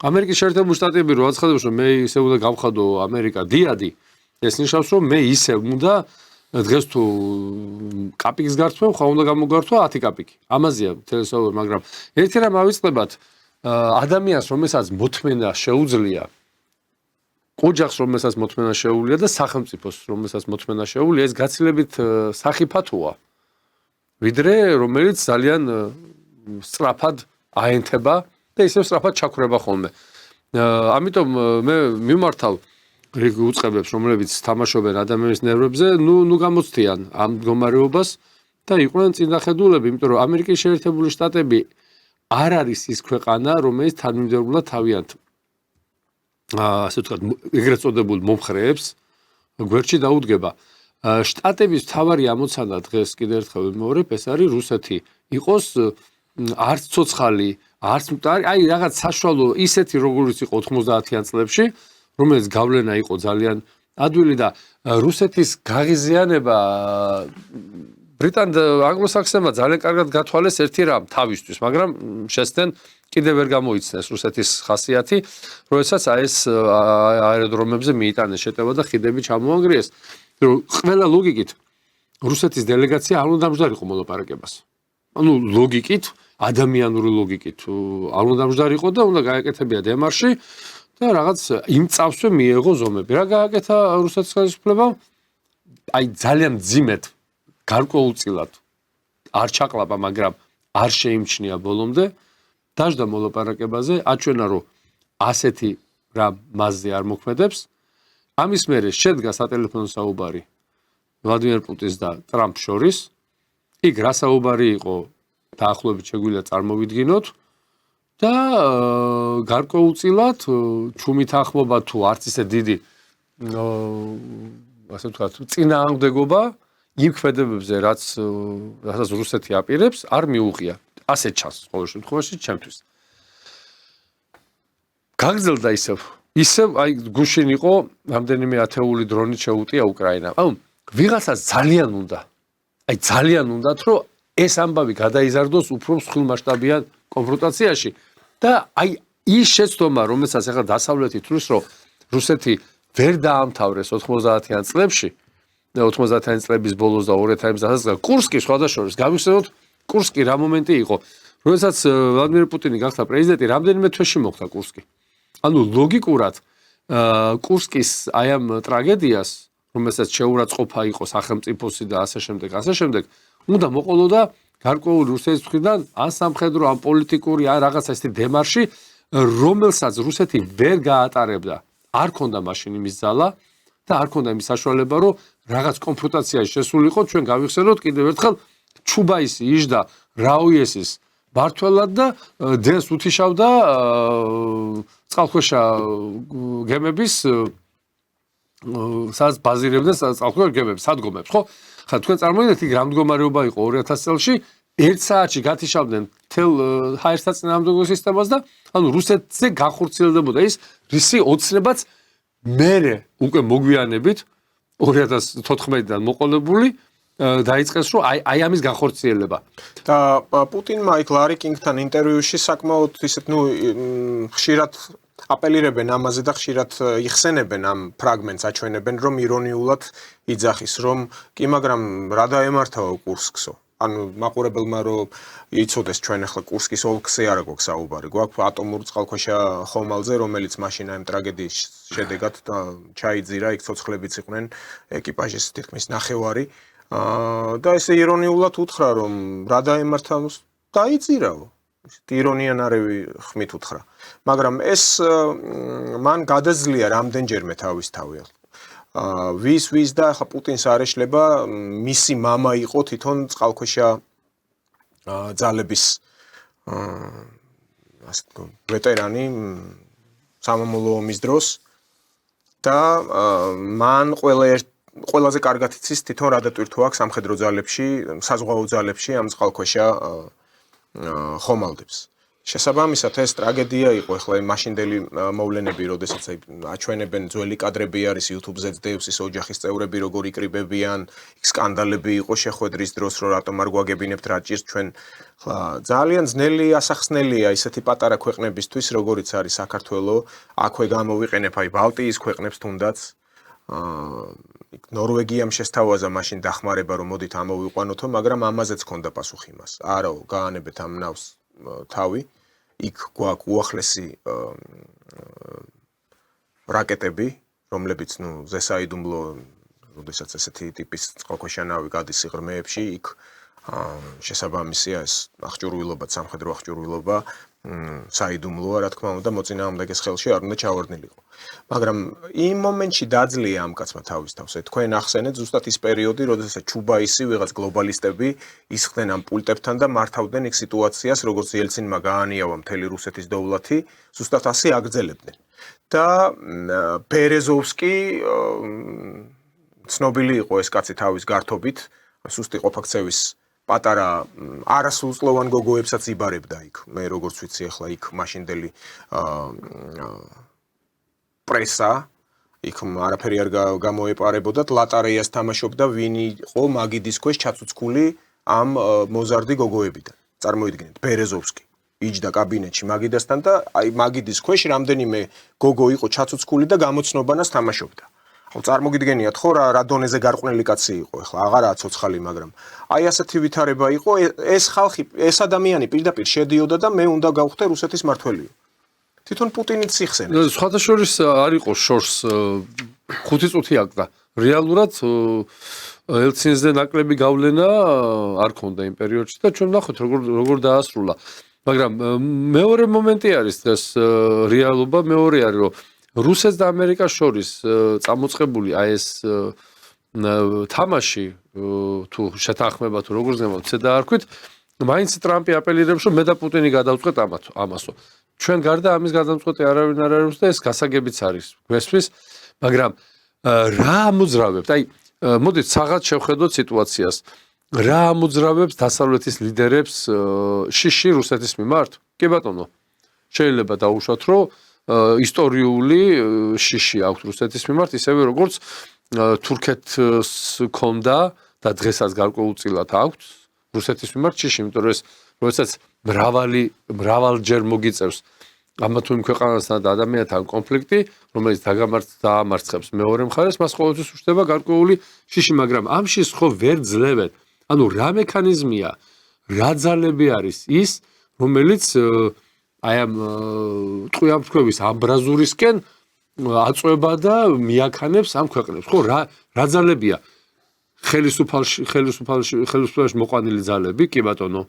ამერიკის შეერთებული შტატები რო აცხადებს რომ მე ისე უნდა გავხადო ამერიკა დიადი, ეს ნიშნავს რომ მე ისე უნდა დღეს თუ კაპიკის გართვევ, ხა უნდა გამოგართვა 10 კაპიკი. ამაზეა თელესაუბარი, მაგრამ ერთი რამ ავიწყდებათ, ადამიანს რომელსაც მოთმენა შეუძლია, ოჯახს რომელსაც მოთმენა შეუძლია და სახელმწიფოს რომელსაც მოთმენა შეუძლია, ეს გაცილებით სახიფათოა. ვიდრე რომელიც ძალიან სწრაფად აენთება და ისევ სწრაფად ჩაქრება ხოლმე. ამიტომ მე მიმართავ რიგ უწყებებს, რომლებიც თამაშობენ ადამიანის ნერვებზე, ნუ გამოცდიან ამ მდგომარეობას და იყვნენ წინახედულები, იმიტომ რომ ამერიკის შეერთებული შტატები არ არის ის ქვეყანა, რომელიც თანმიმდევრულად თავიანთ ასე ვთქვათ, ეგრეთ წოდებულ მომხრეებს გვერდში დაუდგება. შტატების მთავარი ამოცანა დღეს კიდევ ერთხელ ვიმეორებ, ეს არის რუსეთი. იყოს არც ცოცხალი, არც აი რაღაც საშუალო ისეთი როგორიც იყო 90-იან წლებში, რომელიც გავლენა იყო ძალიან ადვილი და რუსეთის გაღიზიანება ანგლოსაქსონებმა ძალიან კარგად გათვალეს ერთი რამ თავისთვის, მაგრამ შესდენ კიდევ ვერ გამოიცნეს რუსეთის ხასიათი, როდესაც ეს აეროდრომებზე მიიტანეს შეტევა და ხიდები ჩამოანგრიეს. ყველა ლოგიკით რუსეთის დელეგაცია არ უნდა დამჯდარიყო მოლაპარაკებას. ანუ ლოგიკით, ადამიანური ლოგიკით არ უნდა დამჯდარიყო და უნდა გააკეთებია დემარში და რაღაც იმ წავსვე მიეღო ზომები. რა გააკეთა რუსეთის ხელისუფლებამ? აი ძალიან მძიმედ გარკვეულწილად არ ჩაყლაპა, მაგრამ არ შეიმჩნია ბოლომდე. დაждდა მოლაპარაკებაზე, აჩვენა რომ ასეთი რა მასზე არ მოქმედებს. ამის მერე შედგა სატელეფონო საუბარი ვლადიმერ პუტინს და ტრამპს შორის. იქ რა საუბარი იყო დაახლოებით შეგვიძლია წარმოვიდგინოთ და გარკვეულწილად ჩუმი თანხმობა თუ არც ისე დიდი ასე ვთქვათ წინააღმდეგობა იმ ქმედებებზე რასაც რუსეთი აპირებს არ მიუღია. ასე ჩანს ყოველ შემთხვევაში ჩემთვის. გაგრძელდა ისევ ისევ აი გუშინ იყო რამდენიმე ათეული დრონით შეუტია უკრაინამ. ანუ ვიღაცას ძალიან უნდა. აი ძალიან უნდათ რომ ეს ამბავი გადაიზარდოს უფრო მსხვილმასშტაბიან კონფრონტაციაში და აი ის შეცდომა რომელსაც ახლა დასავლეთი თვლის რომ რუსეთი ვერ დაამთავრეს 90-იან წლებში 90-იან წლების ბოლოს და 2000-იან წლებში კურსკი სხვადასხვა გავიხსენოთ კურსკი რა მომენტი იყო როდესაც ვლადიმერ პუტინი გახდა პრეზიდენტი რამდენიმე თვეში მოხდა კურსკი ანუ ლოგიკურად კურსკის აი ამ ტრაგედიას რომელსაც შეურაცხყოფა იყო სახელმწიფოსი და ასე შემდეგ უნდა მოყოლოდა გარკვეული რუსეთის მხრიდან ან სამხედრო ან პოლიტიკური ან რაღაცა ისეთი დემარში რომელსაც რუსეთი ვერ გაატარებდა არ ქონდა მაშინ იმის ძალა და არ ქონდა იმის საშუალება რომ რაღაც კონფრონტაციაში შესულიყო ჩვენ გავიხსენოთ კიდევ ერთხელ ჩუბაისი იჟდა რაოიესის მართველად და დენს უთიშავდა წყალქვეშა გემების სადაც ბაზირებდნენ წყალქვეშა გემების სადგომებს ხო ხა თქვენ წარმოიდგინეთ იქ რა მდგომარეობა იყო 2000 წელში 1 საათში გათიშავდნენ თელ ჰაერსაწინააღმდეგო სისტემას და ანუ რუსეთზე განხორციელდებოდა ის რისი ოცნებაც მერე უკვე მოგვიანებით 2014-დან მოყოლებული დაიწყეს რომ აი ამის განხორციელება და პუტინმა იქ ლარი კინგთან ინტერვიუში საკმაოდ ისეთ ხშირად აპელირებენ ამაზე და ხშირად იხსენებენ ამ ფრაგმენტს აჩვენებენ რომ ირონიულად იძახის რომ კი მაგრამ რა დაემართაო კურსკსო ანუ მაყურებელმა რომ იცოდეს ჩვენ ახლა კურსკის ოლქზე არა გვაქვს საუბარი გვაქვს ატომურ წყალქვეშა ხომალდზე რომელიც მაშინ ამ ტრაგედიის შედეგად ჩაიძირა იქ ცოცხლებიც იყვნენ ეკიპაჟის თითქმის ნახევარი და ესე ირონიულად უთხრა რომ რა დაემართა დაიძირაო ირონიანარევი ხმით უთხრა მაგრამ ეს მან გადაძლია რამდენჯერმე თავის თავი ვის და ახლა პუტინს არ ეშლება მისი მამა იყო თვითონ წყალქვეშა ძალების ასე თქო ვეტერანი სამამულო ომის დროს და მან ყველაზე კარგად იცის თვითონ რა დატვირთვა აქვს სამხედრო ძალებში საზღვაო ძალებში ამ წყალქვეშა ხომალდებს შესაბამისად ეს ტრაგედია იყო ახლა მაშინდელი მოვლენები როდესაც აჩვენებენ ძველი კადრები არის YouTube-ზე დევსის ოჯახის წევრები როგორ იკრიბებიან იქ სკანდალები იყო შეხვედრის დროს რომ რატომ არ გვაგებინებთ რა ჭირს ჩვენ ხლა ძალიან ძნელი ასახსნელია ისეთი პატარა ქვეყნებისთვის როგორიც არის საქართველო აქვე გამოვიყენებ აი ბალტიის ქვეყნებს თუნდაც ნორვეგიამ შესთავაზა მაშინ დახმარება რომ მოდით ამოვიყვანოთო მაგრამ ამაზეც ჰქონდა პასუხი მას არაო გაანებეთ ამ ნავს თავი იქ გვაქვს უახლესი რაკეტები რომლებიც ზესაიდუმლო როდესაც ესეთი ტიპის წყალქვეშა ნავი გადის სიღრმეებში იქ შესაბამისია ეს აღჭურვილობა სამხედრო აღჭურვილობა საიდუმლოა რა თქმა უნდა მოწინააღმდეგეს ხელში არ უნდა ჩავარდნილიყო მაგრამ იმ მომენტში დაძლია ამ კაცმა თავის თავს თქვენ ახსენეთ ზუსტად ის პერიოდი როდესაც ჩუბაისი ვიღაც გლობალისტები ისხდნენ ამ პულტებთან და მართავდნენ იქ სიტუაციას როგორც იელცინმა გაანიავა მთელი რუსეთის დოვლათი ზუსტად ასე აგრძელებდნენ და ბერეზოვსკი ცნობილი იყო ეს კაცი თავის გართობით სუსტი ყოფაქცევის პატარა არასრულწლოვან გოგოებსაც იბარებდა იქ მე როგორც ვიცი ახლა იქ მაშინდელი პრესა იქ არაფერი არ გამოეპარებოდათ ლატარეას თამაშობდა ვინ იყო მაგიდის ქვეშ ჩაცუცქული ამ მოზარდი გოგოებიდან წარმოიდგინეთ ბერეზოვსკი იჯდა კაბინეტში მაგიდასთან და აი მაგიდის ქვეშ რამდენიმე გოგო იყო ჩაცუცქული და გამოცნობანას თამაშობდა წარმოგიდგენიათ ხო რა დონეზე გარყვნილი კაცი იყო ახლა აღარაა ცოცხალი მაგრამ აი ასეთი ვითარება იყო ეს ხალხი ეს ადამიანი პირდაპირ შედიოდა და მე უნდა გავხდე რუსეთის მართველი თვითონ პუტინიც იხსენებს სხვადასხვის არ იყო შორს 5 წუთი აკდა რეალურად ელცინზე ნაკლები გავლენა არ ქონდა იმ პერიოდში და ჩვენ ნახოთ როგორ დაასრულა მაგრამ მეორე მომენტი არის დღეს რეალობა მეორე არის რომ რუსეთს და ამერიკას შორის წამოწყებული აი ეს თამაში თუ შეთანხმება თუ როგორ ზემოც და არ ვქვით მაინც ტრამპი აპელირებს რომ მე და პუტინი გადავწყვეტ ამასო ჩვენ გარდა ამის გადამწყვეტი არავინ არ არის და ეს გასაგებიც არის გვესმის მაგრამ რა ამოძრავებთ აი მოდით საღად შევხედოთ სიტუაციას რა ამოძრავებს დასავლეთის ლიდერებს შიში რუსეთის მიმართ კი ბატონო შეიძლება დაუშვათ რომ ისტორიული შიში აქვს რუსეთის მიმართ, ისევე როგორც თურქეთს ჰქონდა და დღესაც გარკვეულწილად აქვს რუსეთის მიმართ შიში, იმიტომ რომ ეს როდესაც მრავალჯერ მოგიწევს ამა თუ იმ ქვეყანასთან და ადამიანთან კონფლიქტი, რომელიც დაამარცხებს მეორე მხარეს, მას ყოველთვის უჩნდება გარკვეული შიში, მაგრამ ამ შიშს ხო ვერ ძლევენ. ანუ რა მექანიზმია, რა ძალები არის ის, რომელიც აი ამ ტყვიამფრქვევის ამბრაზურისკენ აწვება და მიაქანებს ამ ქვეყნებს. ხო, რა ძალებია? ხელისუფლებაში მოყვანილი ძალები, კი ბატონო,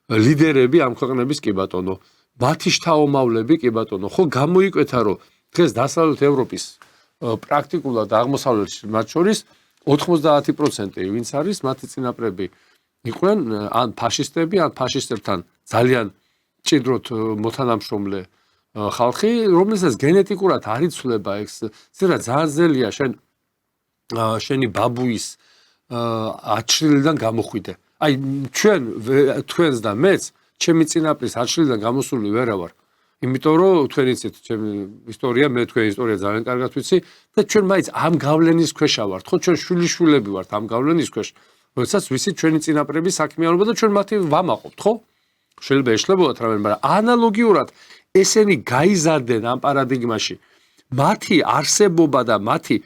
ლიდერები ამ ქვეყნების, კი ბატონო, მათი შთაომავლები, კი ბატონო, ხო გამოიკვეთა, რომ დღეს დასავლეთ ევროპის პრაქტიკულად აღმოსავლეთში მათ შორის 90% ვინც არის, მათი წინაპრები იყვნენ ან ფაშისტები, ან ფაშისტებთან ძალიან ჭიდროდ მოთანამშრომლე ხალხი, რომელსაც გენეტიკურად არ იცვლება ეს, ზედა ძალიან ძნელია შენი ბაბუის აჩრილიდან გამოხვიდე. აი თქვენს და მეც ჩემი წინაპრის აჩრილიდან გამოსული ვერა ვარ. იმიტომ რომ თქვენ იცით ჩემი ისტორია, მე თქვენი ისტორია ძალიან კარგად ვიცი და ჩვენ მაინც ამ გავლენის ქვეშ ვართ. ხო, ჩვენ შვილიშვილები ვართ ამ გავლენის ქვეშ. როდესაც ვიცით ჩვენი წინაპრების საქმიანობა და ჩვენ მათი ვამაყობთ, ხო? შეიძლება ეშლებოდათ რამე, მაგრამ ანალოგიურად ესენი გაიზარდნენ ამ პარადიგმაში. მათი არსებობა და მათი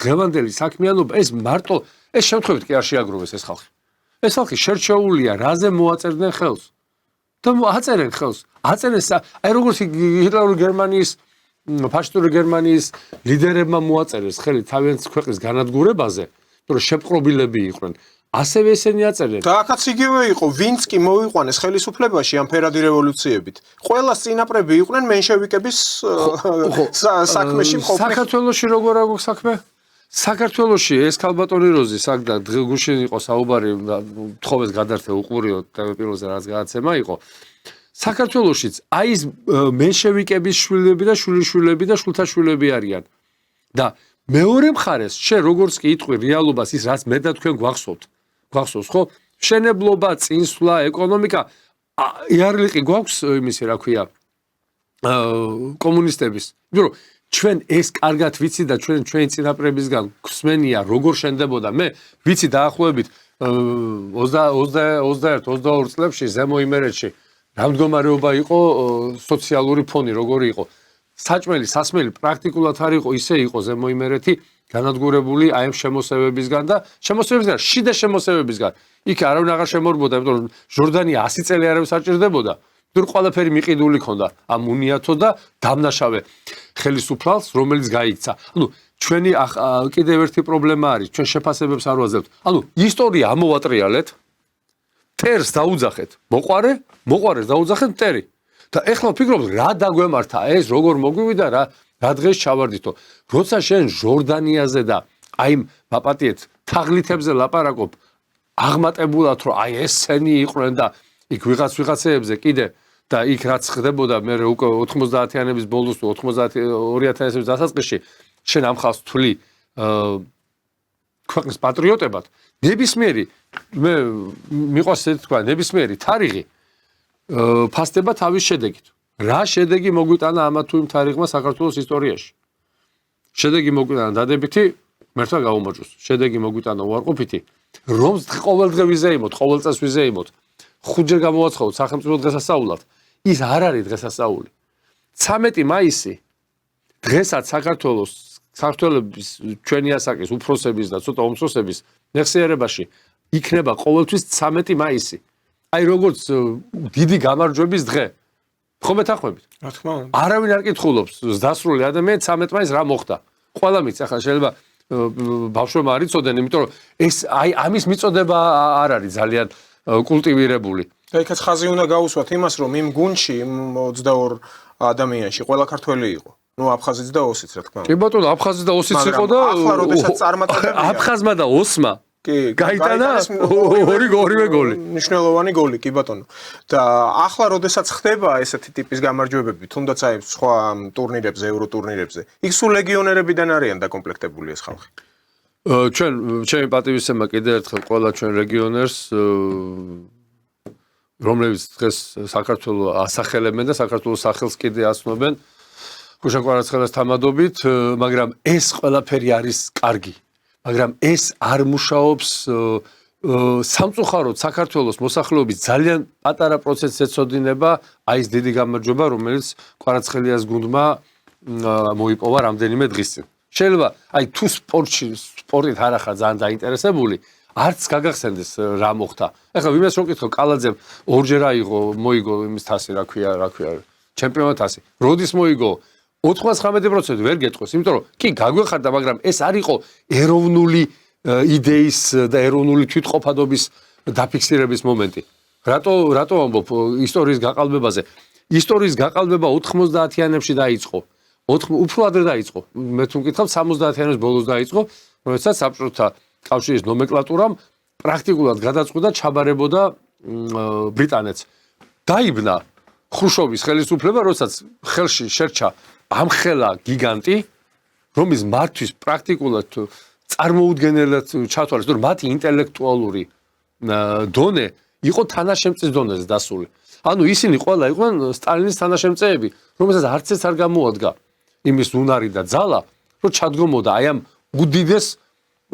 დღევანდელი საქმიანობა ეს მარტო ეს შემთხვევით კი არ შეაგროვეს ეს ხალხი. ეს ხალხი შერჩეულია, რაზე მოაწერდნენ ხელს. და აწერენ ხელს. აწერენ აი როგორც ჰიტლერული გერმანიის ფაშისტური გერმანიის ლიდერებმა მოაწერეს ხელი თავიანთი ქვეყნის განადგურებაზე, რომ შეპყრობილები იყვნენ. ასევე ესენი აწერენ. და აქაც იგივე იყო, ვინც კი მოიყვანეს ხელისუფლებაში ამ ფერადი რევოლუციებით. ყველას წინაპრები იყვნენ მენშევიკების საქმეში მყოფნი. საქართველოში როგორ აქვს საქმე? საქართველოში ეს ქალბატონი როზი საგდა გუშინ იყო საუბარი, თხოვეს გადართე უყურიო ტელეპიროზე რაც გადაცემა იყო. საქართველოშიც აი ეს მენშევიკების შვილები და შვილიშვილები და შვილთაშვილები არიან. და მეორე მხარეს, შენ როგორც კი იტყვი რეალობას ის რაც მე და თქვენ გვახსოვთ. გვახსოვს ხო? მშენებლობა, წინსვლა, ეკონომიკა, იარლიყი გვაქვს იმისი, რა ქვია, კომუნისტების. იმიტომ რომ ჩვენ ეს კარგად ვიცი და ჩვენი წინაპრებისგან გვსმენია როგორ შენდებოდა. მე ვიცი დაახლოებით 21-22 წლებში ზემო იმერეთში რა მდგომარეობა იყო, სოციალური ფონი როგორი იყო. საჭმელი, სასმელი პრაქტიკულად არ იყო, ისე იყო ზემო იმერეთი განადგურებული აი ამ შემოსევებისგან და შიდა შემოსევებისგან. იქ არავინ აღარ შემორბოდა, იმიტომ რომ ჟორდანია 100 წელი არავის არ ჭირდებოდა. თუ ყველაფერი მიყიდული ქონდა ამ უნიათო და დამნაშავე ხელისუფლებას, რომელიც გაიქცა. ანუ ჩვენი კიდევ ერთი პრობლემა არის, ჩვენ შეფასებებს არ ვაძლევთ. ანუ ისტორია ამოვატრიალეთ, მტერს დაუძახეთ, მოყვარეს დაუძახეთ მტერი. და ეხლა ვფიქრობთ, რა დაგვემართა ეს, როგორ მოგვივიდა, რა დღეს ჩავარდითო. როცა შენ ჟორდანიაზე და აი მაპატიეთ თაღლითებზე ლაპარაკობ, აღმატებულად რომ აი ესენი იყვნენ და იქ ვიღაცეებზე კიდე და იქ რაც ხდებოდა მე უკვე 90-იანების ბოლოს თუ 2000-იანების დასაწყისში შენ ამ ხალხს თვლი ქვეყნის პატრიოტებად, ნებისმიერი მე მიყვარს ესე თქვა, ნებისმიერი თარიღი ფასდება თავის შედეგით. რა შედეგი მოგვიტანა ამა თუ იმ თარიღმა საქართველოს ისტორიაში? შედეგი მოგვიტანა დადებითი, მერტვა გაუმარჯოს. შედეგი მოგვიტანა უარყოფითი, რომს ყოველდღე ვიზეიმოთ, ყოველწელს ვიზეიმოთ. 5 ჯერ გამოვაცხადოთ სახელმწიფო დღესასწაულად. ის არ არის დღესასწაული. 13 მაისი დღესაც საქართველოს ჩვენი ასაკის უფროსების და ცოტა უმცროსების მეხსიერებაში იქნება ყოველთვის 13 მაისი. აი როგორც დიდი გამარჯვების დღე. ხომ მეთანხმებით? რა თქმა უნდა. არავინ არ კითხულობს დასრული ადამიანი 13 მაისს რა მოხდა. ყველა მის ახლა შეიძლება ბავშვებმა არ იცოდნენ, იმიტომ რომ ეს აი ამის მიწოდება არ არის ძალიან კულტივირებული. და იქაც ხაზი უნდა გაუსვათ იმას, რომ იმ გუნდში, იმ 22 ადამიანში ყველა ქართველი იყო. ნუ აფხაზიც და ოსიც, რა თქმა უნდა. კი ბატონო, აფხაზი და ოსიც იყო და ახლა როდესაც წარმატებია. აფხაზმა და osma კი, გაიტანა ორივე გოლი. მნიშვნელოვანი გოლი, კი ბატონო. და ახლა როდესაც ხდება ესეთი ტიპის გამარჯვებები, თუნდაც აი სხვა ტურნირებზე, ეურო ტურნირებზე, იქ სულ ლეგიონერებიდან არიან დაკომპლექტებული ეს ხალხი. ჩემი პატივისცემა კიდევ ერთხელ ყველა ჩვენ რეგიონერს რომლებიც დღეს საქართველოს ასახელებენ და საქართველოს სახელს კიდე აცნობენ, გუშინ კვარაცხელას თამადობით, მაგრამ ეს ყველაფერი არის კარგი. მაგრამ ეს არ მუშაობს სამწუხაროდ საქართველოს მოსახლეობის ძალიან პატარა პროცენტს ეწოდინება აი ეს დიდი გამარჯვება, რომელიც კვარაცხელიას გუნდმა მოიპოვა რამდენიმე დღის წინ. შეიძლება აი თუ სპორტით არ ახარ ძალიან დაინტერესებული, არც გაგახსენდეს რა მოხდა. ეხლა ვინმეს რო კითხო, კალაძემ ორჯერ მოიგო იმის თასი, რა ქვია, ჩემპიონატ თასი. როდის მოიგო? 99% ვერ გეტყვის, იმიტომ რომ კი გაგვეხარდა, მაგრამ ეს არ იყო ეროვნული იდეის და ეროვნული თვითყოფადობის დაფიქსირების მომენტი. რატო ამბობ ისტორიის გაყალბებაზე? ისტორიის გაყალბება 90-იანებში დაიწყო. უფრო ადრე დაიწყო. მე თუ მკითხავ 70-იანების ბოლოს დაიწყო, როდესაც საბჭოთა კავშირის ნომენკლატურამ პრაქტიკულად გადაწყვიტა ჩაბარებოდა ბრიტანეთს. დაიბნა ხრუშოვის ხელისუფლება, როდესაც ხელში შერჩა ამხელა გიგანტი, რომლის მართვის პრაქტიკულად წარმოუდგენელად ჩათვალეს, რომ მათი ინტელექტუალური დონე იყო თანაშემწის დონეზე დასული. ანუ ისინი ყველა იყვნენ სტალინის თანაშემწეები, რომელსაც არც ეს არ გამოადგა იმის უნარი და ძალა, რომ ჩადგომოდა აი ამ უდიდეს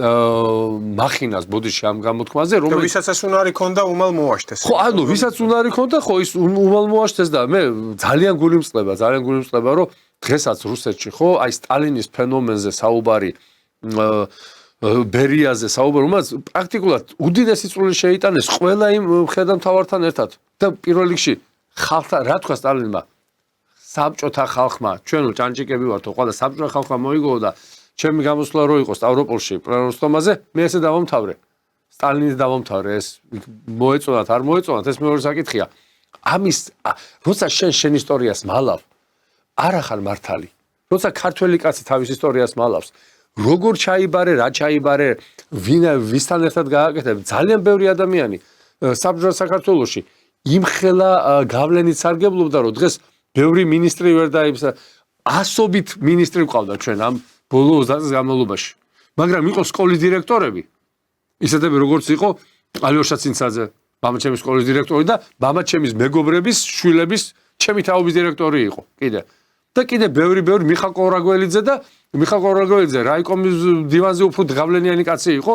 მახინას ბოდიში ამ გამოთქმაზე, რომელიც ვისაც ეს უნარი ქონდა, უმალ მოაშთეს. ხო, ანუ ვისაც უნარი ქონდა, ხო ის უმალ მოაშთეს და მე ძალიან გულიმწყდება, რომ დღესაც რუსეთში ხო, აი სტალინის ფენომენზე საუბარი ბერიაზე საუბარი, რომელიც პრაქტიკულად უდიდესი წვლილი შეიტანეს ყველა იმ ხედამთავართან ერთად. და პირველ რიგში ხალხთან, რა თქვა სტალინმა? საბჭოთა ხალხმა, ჩვენ ჭანჭიკები ვართო, ყველა საბჭოთა ხალხმა მოიგო და ჩემი გამოსვლა რო იყო სტავროპოლში, პროროსტომაზე, მე ესე დავამთავრე. სტალინის დავამთავრე, ეს მოეწონათ, არ მოეწონათ, ეს მეორე საკითხია. ამის, როცა შენ ისტორიას მალავ, არ ახარ მართალი. როცა ქართველი კაცი თავის ისტორიას მალავს, როგორ ჩაიბარე, რა ჩაიბარე, ვისთან ერთად გააკეთებ, ძალიან ბევრი ადამიანი საბჭოთა საქართველოში იმხელა გავლენით სარგებლობდა, რომ დღეს ბევრი მინისტრი ვერ დაიბსა, ასობით მინისტრი ყავდა ჩვენ ამ ბოლო 20 წლის განმავლობაში. მაგრამ იყო სკოლის დირექტორები, ისეთები როგორც იყო ალიოშა ცინცაძე, მამაჩემის სკოლის დირექტორი და მამაჩემის მეგობრების, შვილების, ჩემი თაობის დირექტორი იყო კიდე. და კიდე ბევრი მიხა ყორაგველიძე და მიხა ყორაგველიძე რაიკომის დივანზე უფრო დღავლენიანი კაცი იყო,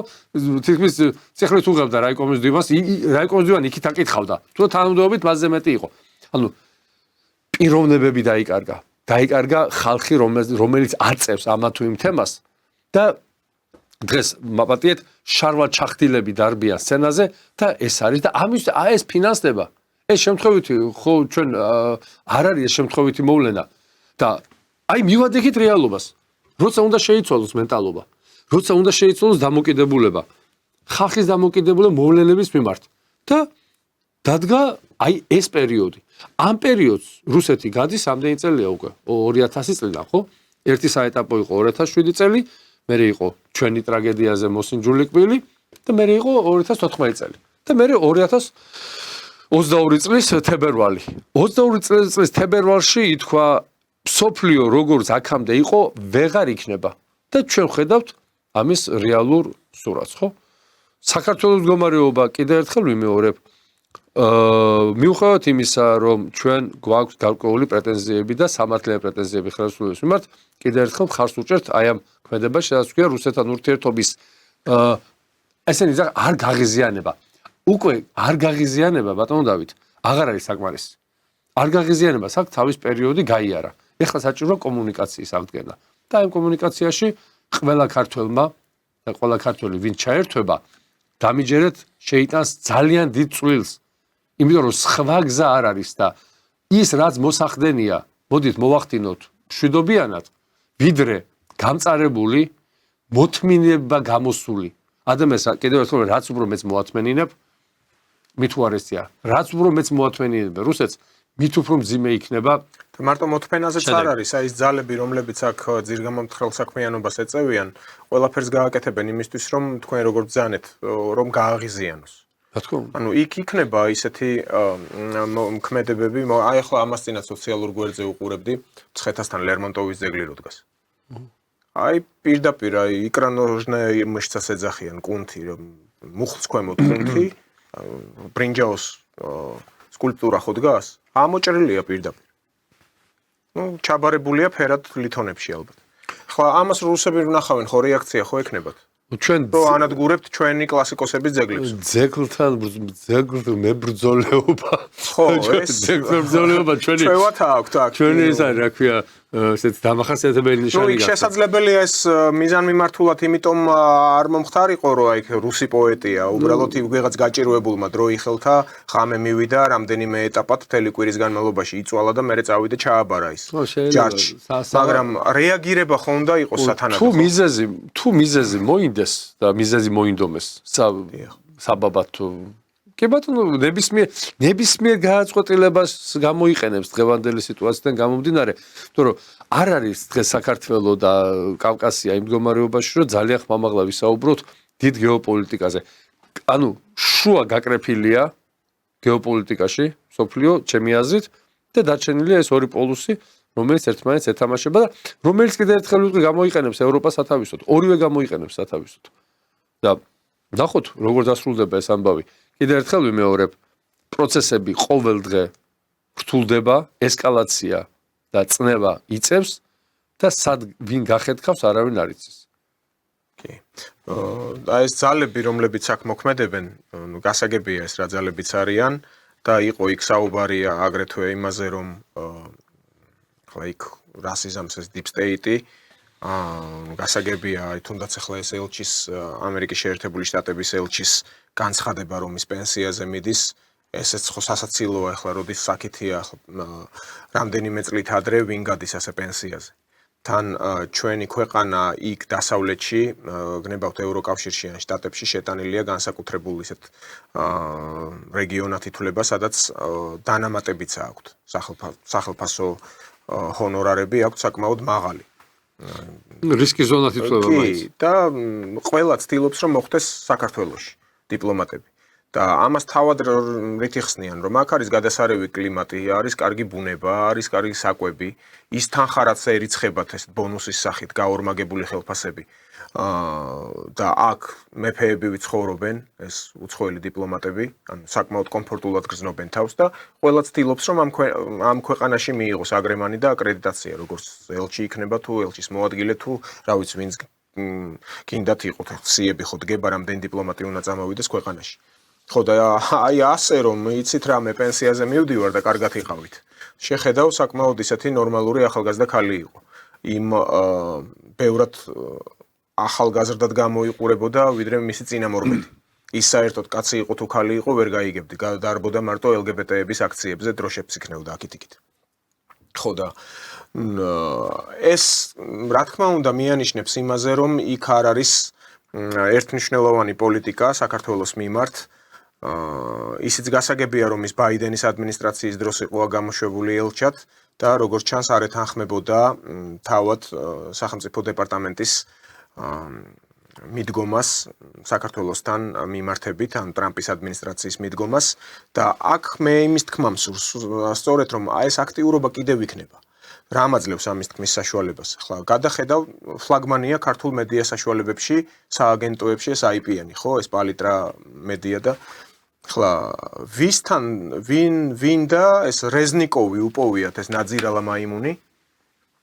თითქმის ციხლით უღებდა რაიკომის დივანს, რაიკომის დივანი იქით აკითხავდა. თუ თანამდებობით მასზე მეტი იყო. ანუ პიროვნებები დაიკარგა ხალხი, რომელიც აწევს ამა თუ იმ თემას და დღეს მაპატიეთ შარვალ ჩახტილები დარბიან სცენაზე და ეს არის და ეს ფინანსდება. ეს შემთხვევითი ხო ჩვენ არ არის ეს შემთხვევითი მოვლენა. და აი მივადგეთ რეალობას. როცა უნდა შეიცვალოს მენტალობა, როცა უნდა შეიცვალოს დამოკიდებულება, ხალხის დამოკიდებულება მოვლენების მიმართ და დადგა აი ეს პერიოდი. ამ პერიოდს რუსეთი გადის ამდენი წელია უკვე 2000 წლიდან, ხო? ერთი საეტაპო იყო 2007 წელი, მერე იყო ჩვენი ტრაგედიაზე მოსინჯული კბილი და მერე იყო 2014 წელი. და მერე 2022 წლის თებერვალი. 22 წლის თებერვალში ითქვა სოფლიო როგორც აქამდე იყო ვეღარ იქნება და ჩვენ ხედავთ ამის რეალურ სურათს, ხო? საქართველოს მდგომარეობა კიდევ ერთხელ ვიმეორებ, მიუხედავად იმისა, რომ ჩვენ გვაქვს გარკვეული პრეტენზიები და სამართლიანი პრეტენზიები ხელისუფლების მიმართ, კიდევ ერთხელ მხარს უჭერთ აი ამ ქმედებაში, სადაც ქვია რუსეთთან ურთიერთობის ესენი არ გაღიზიანება. უკვე არ გაღიზიანება, ბატონო დავით, აღარ არის საკმარისი. არ გაღიზიანება, საკ თავის პერიოდი გაიარა. ეხლა საჭიროა კომუნიკაციის აღდგენა. და ამ კომუნიკაციაში ყველა ქართველმა და ყველა ქართველი ვინც ჩაერთვება, დამიჯერეთ შეიტანს ძალიან დიდ წვლილს. იმიტომ რომ სხვა გზა არ არის და ის რაც მოსახდენია, მოდით მოვახდინოთ მშვიდობიანად, ვიდრე გამწარებული მოთმინება გამოსული. ადამიანს კიდევ ერთხელ რაც უფრო მეც მოათმენინებ, მით უარესია. რაც უფრო მეც მოათმენინებ რუსეთს, მით უფრო მძიმე იქნება. და მარტო მოთფენაზეც არ არის, აი ეს ძალები, რომლებიც აქ ძირგამომთხრელ საქმიანობას ეწევიან, ყველაფერს გააკეთებენ იმისთვის, რომ თქვენ როგორ ბრძანეთ, რომ გააღიზიანოს. რა თქმა უნდა. ანუ იქ იქნება ისეთი ქმედებები, აი ახლა ამას წინათ სოციალურ გვერდზე უყურებდი, ცხეთასთან ლერმონტოვის ძეგლი რო დგას. აი პირდაპირ აი ეკრანოჟნე მშცას ეძახიან კუნთი, მუხლს ქვემოთ კუნთი, ბრინჯაოს სკულპტურა ხო დგას? ამოჭრილია პირდაპირ. ჩაბარებულია ფერად ლითონებში ალბათ. ხლა ამას რუსები ვნახავენ, ხო რეაქცია ხო ექნებათ? ჩვენ რომ ანადგურებთ ჩვენი კლასიკოსების ძეგლებს. ძეგლთან მებრძოლეობა. ხო, ეს ძეგლბრძოლეობა ჩვენი ჩვევათ აქვთ აქ. ჩვენი ეს არის, რა ქვია, ესეთ დამახასიათებელი ნიშანი. იქ შესაძლებელია ეს მიზანმიმართულად, იმიტომ არ მომხდარიყო, რომ აი რუსი პოეტია, უბრალოდ ვიღაც გაჭირვებულმა დრო იხელთა, ხამე მივიდა, რამდენიმე ეტაპად მთელი კვირის განმავლობაში იწვალა და მერე წავიდა ჩააბარა ის. ჯარჯი. მაგრამ რეაგირება ხო უნდა იყოს სათანადო. თუ მიზეზი მოინდეს და მიზეზი მოინდომეს საბაბად თუ კი ბატონო ნებისმიერ გააწყვეტილებას გამოიყენებს დღევანდელი სიტუაციიდან გამომდინარე, თუ რომ არ არის დღეს საქართველო და კავკასია იმ მდგომარეობაში, რომ ძალიან ხმამაღლა ვისაუბროთ დიდ გეოპოლიტიკაზე. ანუ შუა გაკრეფილია გეოპოლიტიკაში, სოფლიო, ჩემი აზრით, და დარჩენილია ეს ორი პოლუსი, რომელიც ერთმანეთს ეთამაშება და რომელიც კიდევ ერთხელ ვიტყვი გამოიყენებს ევროპას სათავისოდ. ორივე გამოიყენებს სათავისოდ. და ნახოთ, როგორ დასრულდება ეს ამბავი. კიდევ ერთხელ ვიმეორებ, პროცესები ყოველ დღე რთულდება, ესკალაცია და წნევა იწევს და სად ვინ გახეთქავს, არავინ არ იცის. კი. და ეს ძალები, რომლებიც აქ მოქმედებენ, გასაგებია ეს რა ძალებიც არიან და იყო იქ საუბარია აგრეთვე იმაზე, რომ იქ რასიზმს ეს deep state-ი გასაგებია, თუნდაც ახლა ეს ელჩის ამერიკის შეერთებული შტატების ელჩის განცხადება, რომ ის პენსიაზე მიდის, ესეც ხო სასაცილოა ახლა, როდის საკითხია რამდენიმე წლით ადრე ვინ გადის ასე პენსიაზე. თან ჩვენი ქვეყანა იქ დასავლეთში, გნებავთ ევროკავშირში ან შტატებში შეტანილია განსაკუთრებულ ისეთ რეგიონად ითვლება, სადაც დანამატებიც აქვთ სახელმწიფო ჰონორარები აქვთ საკმაოდ მაღალი. რისკის ზონად ითვლება მაინც. და ყველა ცდილობს რომ მოხდეს საქართველოში დიპლომატები. და ამას თავად რით იხსნიან, რომ აქ არის გადასარევი კლიმატი, არის კარგი ბუნება, არის კარგი საკვები, ის თანხარაც ერიცხებათ ეს ბონუსის სახით გაორმაგებული ხელფასები. და აქ მეფეები ვიცხოვრობენ, ეს უცხოელი დიპლომატები, ანუ საკმაოდ კომფორტულად გრძნობენ თავს და ყველა ცდილობს რომ ამ ქვეყანაში მიიღოს აგრემანი და აკრედიტაცია, როგორც ელჩი იქნება თუ ელჩის მოადგილე თუ რა ვიცი ვინც გინდათ იყოთ, ციები ხო დგება, რამდენი დიპლომატი უნდა წამოვიდეს ქვეყანაში. ხო და აი ასე რომ იცით რამე პენსიაზე მივდივარ და კარგად იყავით. შეხედავ საკმაოდ ისეთი ნორმალური ახალგაზრდა ქალი იყო. იმ ბევრად ახალგაზრდად გამოიყურებოდა ვიდრე მისი წინამორბედი. ის საერთოდ კაცი იყო თუ ქალი იყო ვერ გაიგებდი. დარბოდა მარტო LGBT-ების აქციებზე დროშებს იქნევდა აქით-იქით. ხო და ეს რა თქმა უნდა მიანიშნებს იმაზე რომ იქ არ არის ერთმნიშვნელოვანი პოლიტიკა საქართველოს მიმართ. ისიც გასაგებია რომ ის ბაიდენის ადმინისტრაციის დროს იყო გამოშვებული ელჩად და როგორც ჩანს არ ეთანხმებოდა თავად სახელმწიფო დეპარტამენტის მიდგომას საქართველოსთან მიმართებით ან ტრამპის ადმინისტრაციის მიდგომას და აქ მე იმის თქმა მსურს სწორედ რომ ეს აქტიურობა კიდევ იქნება რა მაძლევს ამის თქმის საშუალებას ახლა გადახედავ ფლაგმანია ქართულ მედია საშუალებებში სააგენტოებში ეს IPN-ი ხო ეს პალიტრა მედია და ახლა ვისთან ვინ და ეს რეზნიკოვი უპოვიათ ეს ნაძირალა მაიმუნი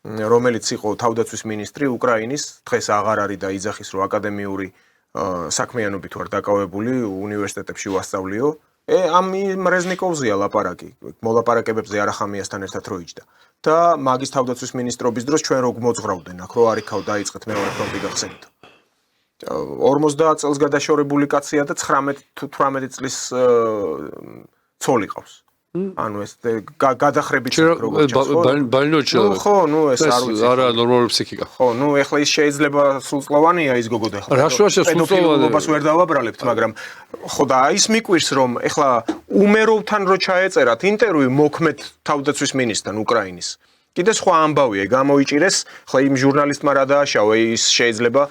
რომელიც იყო თავდაცვის მინისტრი უკრაინის დღეს აღარ არის და იძახის რომ აკადემიური საქმიანობით ვარ დაკავებული უნივერსიტეტებში ვასწავლიო ამ რეზნიკოვზეა ლაპარაკი მოლაპარაკებებზე არახამიასთან ერთად რო იჯდა და მაგის თავდაცვის მინისტრობის დროს ჩვენ რო მოძღრავდნენ აქ რო არიქავ დაიწყეთ მეორე ფრონტი გახსენით 50 წელს გადაშორებული კაცია და 19-18 წლის ცოლი ყავს ანუ ეს გადახრებით როგორც ბალინოჩი ხო ნუ ეს არ ვიცი არა ნორმალური ფსიქიკა ხო ნუ ეხლა ის შეიძლება სრულწლოვანია ის გოგო და ეხლა რა შუაში სრულწლოვანობას ვერ დავაბრალებთ მაგრამ ხო და ის მიკვირს რომ ეხლა უმეროვთან რო ჩაეწერათ ინტერვიუ მოქმედ თავდაცვის მინისტრთან უკრაინის კიდე სხვა ამბავია გამოიჭირეს ხლა იმ ჟურნალისტმა რა დააშავა ის შეიძლება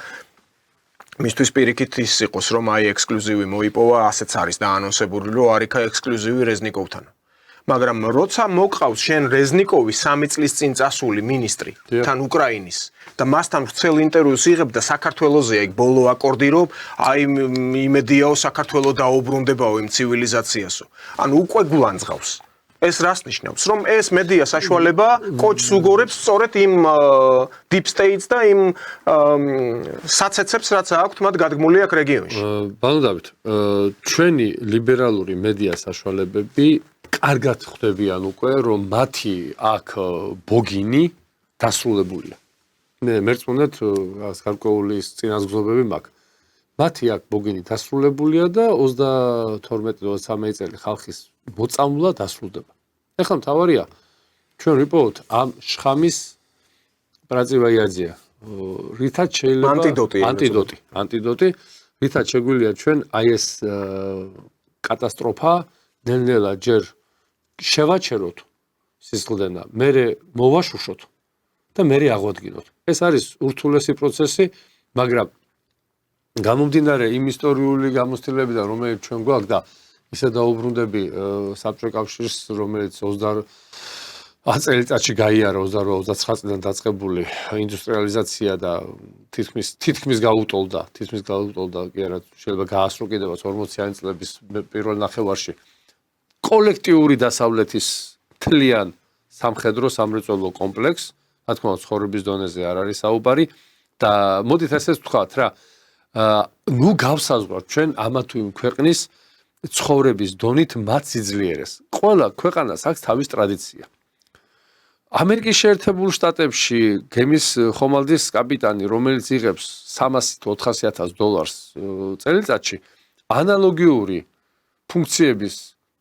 მისთვის პირიქით ის იყოს რომ აი ექსკლუზივი მოიპოვა ასეც არის დაანონსებული რომ არიქა ექსკლუზივი რეზნიკოვთან მაგრამ როცა მოყავს შენ რეზნიკოვი 3 წლის წინ წასული მინისტრი თან უკრაინის და მასთან ვრცელ ინტერვიუს იღებ და საქართველოსია იქ ბოლო აკორდი რომ აი იმედიაო საქართველოს დაუბრუნდებაო იმ ცივილიზაციასო ანუ უკვე გულანძღავს ეს რას ნიშნავს? Რომ ეს მედია საშუალება კოჭს უგორებს სწორედ იმ deep states და იმ საცეცებს, რაც აქვთ მათ გადგმული აქ რეგიონში. ბანო დავით, ჩვენი ლიბერალური მედია საშუალებები კარგად ხვდებიან უკვე, რომ მათი აქ ბოგინი დასრულებულია. მე მერწმუნეთ, გარკვეული წინასგზობები მაქვს. მათი აქ ბოგინი დასრულებულია და 32-33 წელი ხალხის მოწამვლა დასრულდება. ეხლა მთავარია ჩვენ ვიპოვოთ ამ შხამის პრაწივაიაძია. რითაც შეიძლება ანტიდოტი, რითაც შეგვიძლია ჩვენ აი ეს კატასტროფა ნელ-ნელა ჯერ შევაჩეროთ სისხლდენა, მერე მოვაშუშოთ და მერე აღვადგინოთ. ეს არის ურთულესი პროცესი, მაგრამ გამომდინარე იმ ისტორიული გამოცდილებიდან, რომელიც ჩვენ გვაქვს და ისე დაუბრუნდები საბჭოთა კავშირს, რომელიც 10 წელიწადში გაიარა 28-29 წლიდან დაწყებული ინდუსტრიალიზაცია და თითქმის გაუტოლდა, კი არა, შეიძლება გაასრო კიდევაც 40-იანი წლების პირველ ნახევარში კოლექტიური დასავლეთის მთლიან სამხედრო სამრეწველო კომპლექსს, რა თქმა უნდა, ცხოვრების დონეზე არ არის საუბარი და მოდით ესეც ვთქვათ რა, ნუ გავსაზღვროთ ჩვენ ამა თუ იმ ქვეყნის ცხოვრების დონით მათ სიძლიერეს. ყველა ქვეყანას აქვს თავის ტრადიცია. ამერიკის შეერთებულ შტატებში გემის ხომალდის კაპიტანი, რომელიც იღებს $300,000-400,000 წელიწადში, ანალოგიური ფუნქციების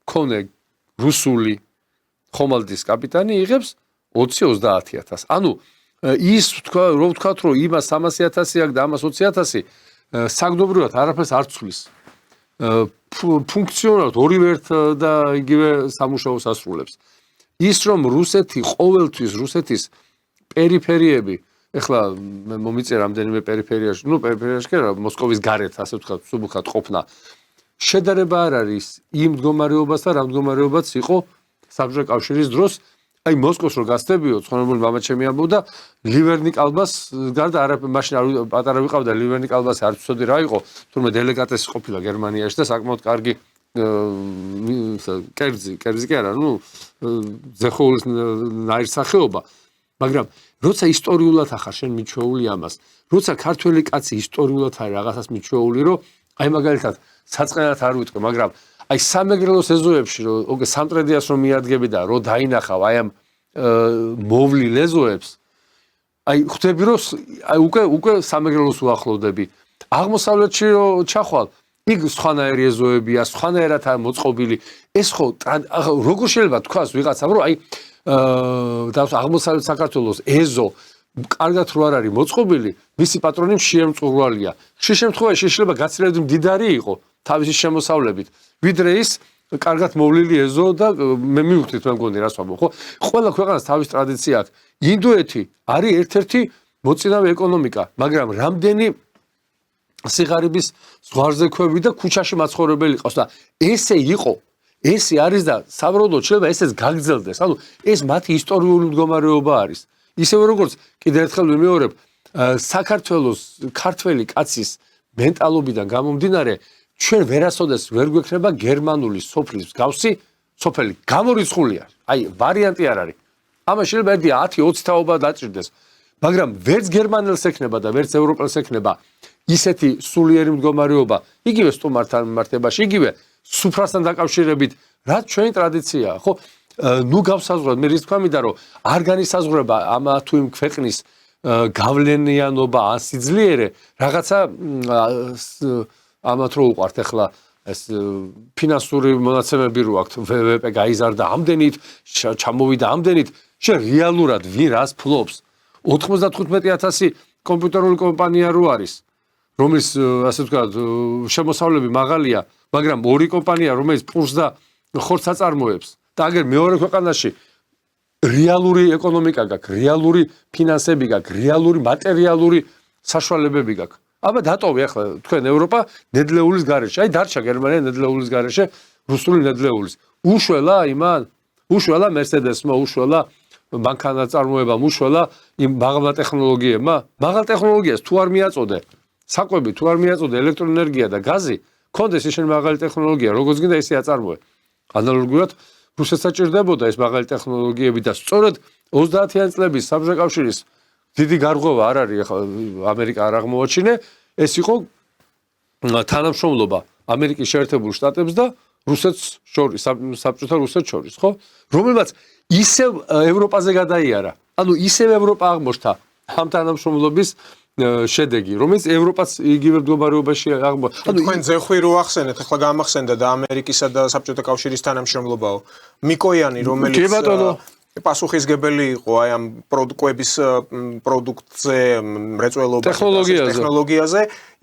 მქონე რუსული ხომალდის კაპიტანი იღებს 20-30,000. ანუ ის ვთქვათ, რომ იმას 300,000 აქვს და ამას 20,000 საგდობრივად არაფერს არ ცვლის. ფუნქციონალურად ორივე ერთ და იგივე სამუშაოს ასრულებს. ის რომ ყოველთვის რუსეთის პერიფერიები, ეხლა მომიწია რამდენიმე პერიფერიაში, პერიფერიაში კი არა, მოსკოვის გარეთ, ასე ვთქვათ, სუბუქად ყოფნა. შედარება არ არის იმ მდგომარეობასთან, რა მდგომარეობაც იყო საბჭოთა კავშირის დროს. აი მოსკოვს რო გასწდებიო, ცხონებული მამაჩემი ამბობდა, ლივერნიკ ალბას გარდა მაშინ პატარა ვიყავდა ლივერნიკ ალბას არ ვიცოდი რა იყო, თუმცა დელეგატესი ყოფილა გერმანიაში და საკმაოდ კარგი კერძი კი არა, ზეხოულის ნაირსახეობა, მაგრამ როცა ისტორიულად ახარ შენ მიჩვეული ამას, როცა ქართველი კაცი ისტორიულად არის რაღაცას მიჩვეული, რომ აი მაგალითად საწყენად არ ვიტყვი, მაგრამ აი სამეგრელოს ეზოებში რომ სამტრედიას რომ მიადგები და რომ დაინახავ აი ამ მოვლილ ეზოებს, აი ხვდები რომ აი უკვე სამეგრელოს უახლოვდები. აღმოსავლეთში რომ ჩახვალ, იქ სხვანაირი ეზოებია, სხვანაირად მოწყობილი. ეს ხო როგორ შეიძლება თქვას ვიღაცამ რომ აი აღმოსავლეთ საქართველოს ეზო კარგად რო არ არის მოწყობილი, მისი პატრონი მშიერ-მწყურვალია. ხშირ შემთხვევაში შეიძლება გაცილებით მდიდარი იყო თავისი შემოსავლებით, ვიდრე ის კარგად მოვლილი ეზო და მე მივხვდით მე მგონი რას ვამბობ, ხო? ყველა ქვეყანას თავის ტრადიცია აქვს. ინდოეთი არის ერთ-ერთი მოწინავე ეკონომიკა, მაგრამ რამდენი სიღარიბის ზღვარზე ქვევი და ქუჩაში მაცხოვრებელი ყავს და ესე იყო, ესე არის და საბოლოოდ შეიძლება ესეც გაგრძელდეს. ანუ ეს მათი ისტორიული მდგომარეობა არის. ისევე როგორც კიდევ ერთხელ ვიმეორებ, საქართველოს ქართველი კაცის მენტალობიდან გამომდინარე, ჩვენ ვერასოდეს ვერ გვექნება გერმანული სოფლის მსგავსი სოფელი. გამორიცხულია. აი, ვარიანტი არ არის. ამას შეიძლება 10-20 თაობა დაჭირდეს. მაგრამ ვერც გერმანელს ექნება და ვერც ევროპელს ექნება ისეთი სულიერი მდგომარეობა, იგივე სტუმართან მიმართებაში, იგივე სუფრასთან დაკავშირებით, რაც ჩვენი ტრადიციაა, ხო? ნუ გავსაზღვროთ, მე რის თქვა მინდა, რომ არ განისაზღვრება ამა თუ იმ ქვეყნის გავლენიანობა ან სიძლიერე, რაღაცა ამათ რო უყვართ ახლა ეს ფინანსური მონაცემები რო აქვთ, VVP გაიზარდა ამდენით, ჩამოვიდა ამდენით, შე რეალურად ვინ რას ფლობს? 95,000 კომპიუტერული კომპანია რო არის, რომლის ასე ვთქვათ, შემოსავლები მაღალია, მაგრამ ორი კომპანია, რომელიც პურს და ხორცს აწარმოებს. და აგერ მეორე ქვეყანაში რეალური ეკონომიკა გაქვს, რეალური ფინანსები გაქვს, რეალური მატერიალური საშუალებები გაქვს. აბა დატოვე ახლა თქვენ ევროპა ნედლეულის გარეშე. აი დარჩა გერმანია ნედლეულის გარეშე, რუსული ნედლეულის. უშველა იმან, უშველა მერსედესმა, უშველა მანქანაწარმოებამ, უშველა იმ მაღალ ტექნოლოგიებმა. მაღალ ტექნოლოგიას თუ არ მიაწოდე, საკვები თუ არ მიაწოდე ელექტროენერგია და გაზი, კონდეს ისინი მაღალი ტექნოლოგია, როგორც გინდა ისე აწარმოე. ანალოგიურად რუსეთს საჭირდებოდა ეს მაღალი ტექნოლოგიები და სწორედ 30-იან წლების საბჭოთა კავშირის დიდი გარღვევა არ არის ახლა ამერიკა არ აღმოაჩინე ეს იყო თანამშრომლობა ამერიკის შეერთებულ შტატებს და რუსეთს შორის საბჭოთა რუსეთს შორის ხო რომელმაც ისევ ევროპაზე გადაიარა ანუ ისევ ევროპა აღმოჩნდა ამ თანამშრომლობის შედეგი რომელიც ევროპაც იგივე მდგომარეობაში აღმოჩნდა ანუ თქვენ ზეხვი რო ახსენეთ ახლა გამახსენდა და ამერიკისა და საბჭოთა კავშირის თანამშრომლობაო მიკოიანი რომელიც პასუხისგებელი იყო აი ამ პროდუქტების პროდუქტზე მრეწველობაში ტექნოლოგიაზე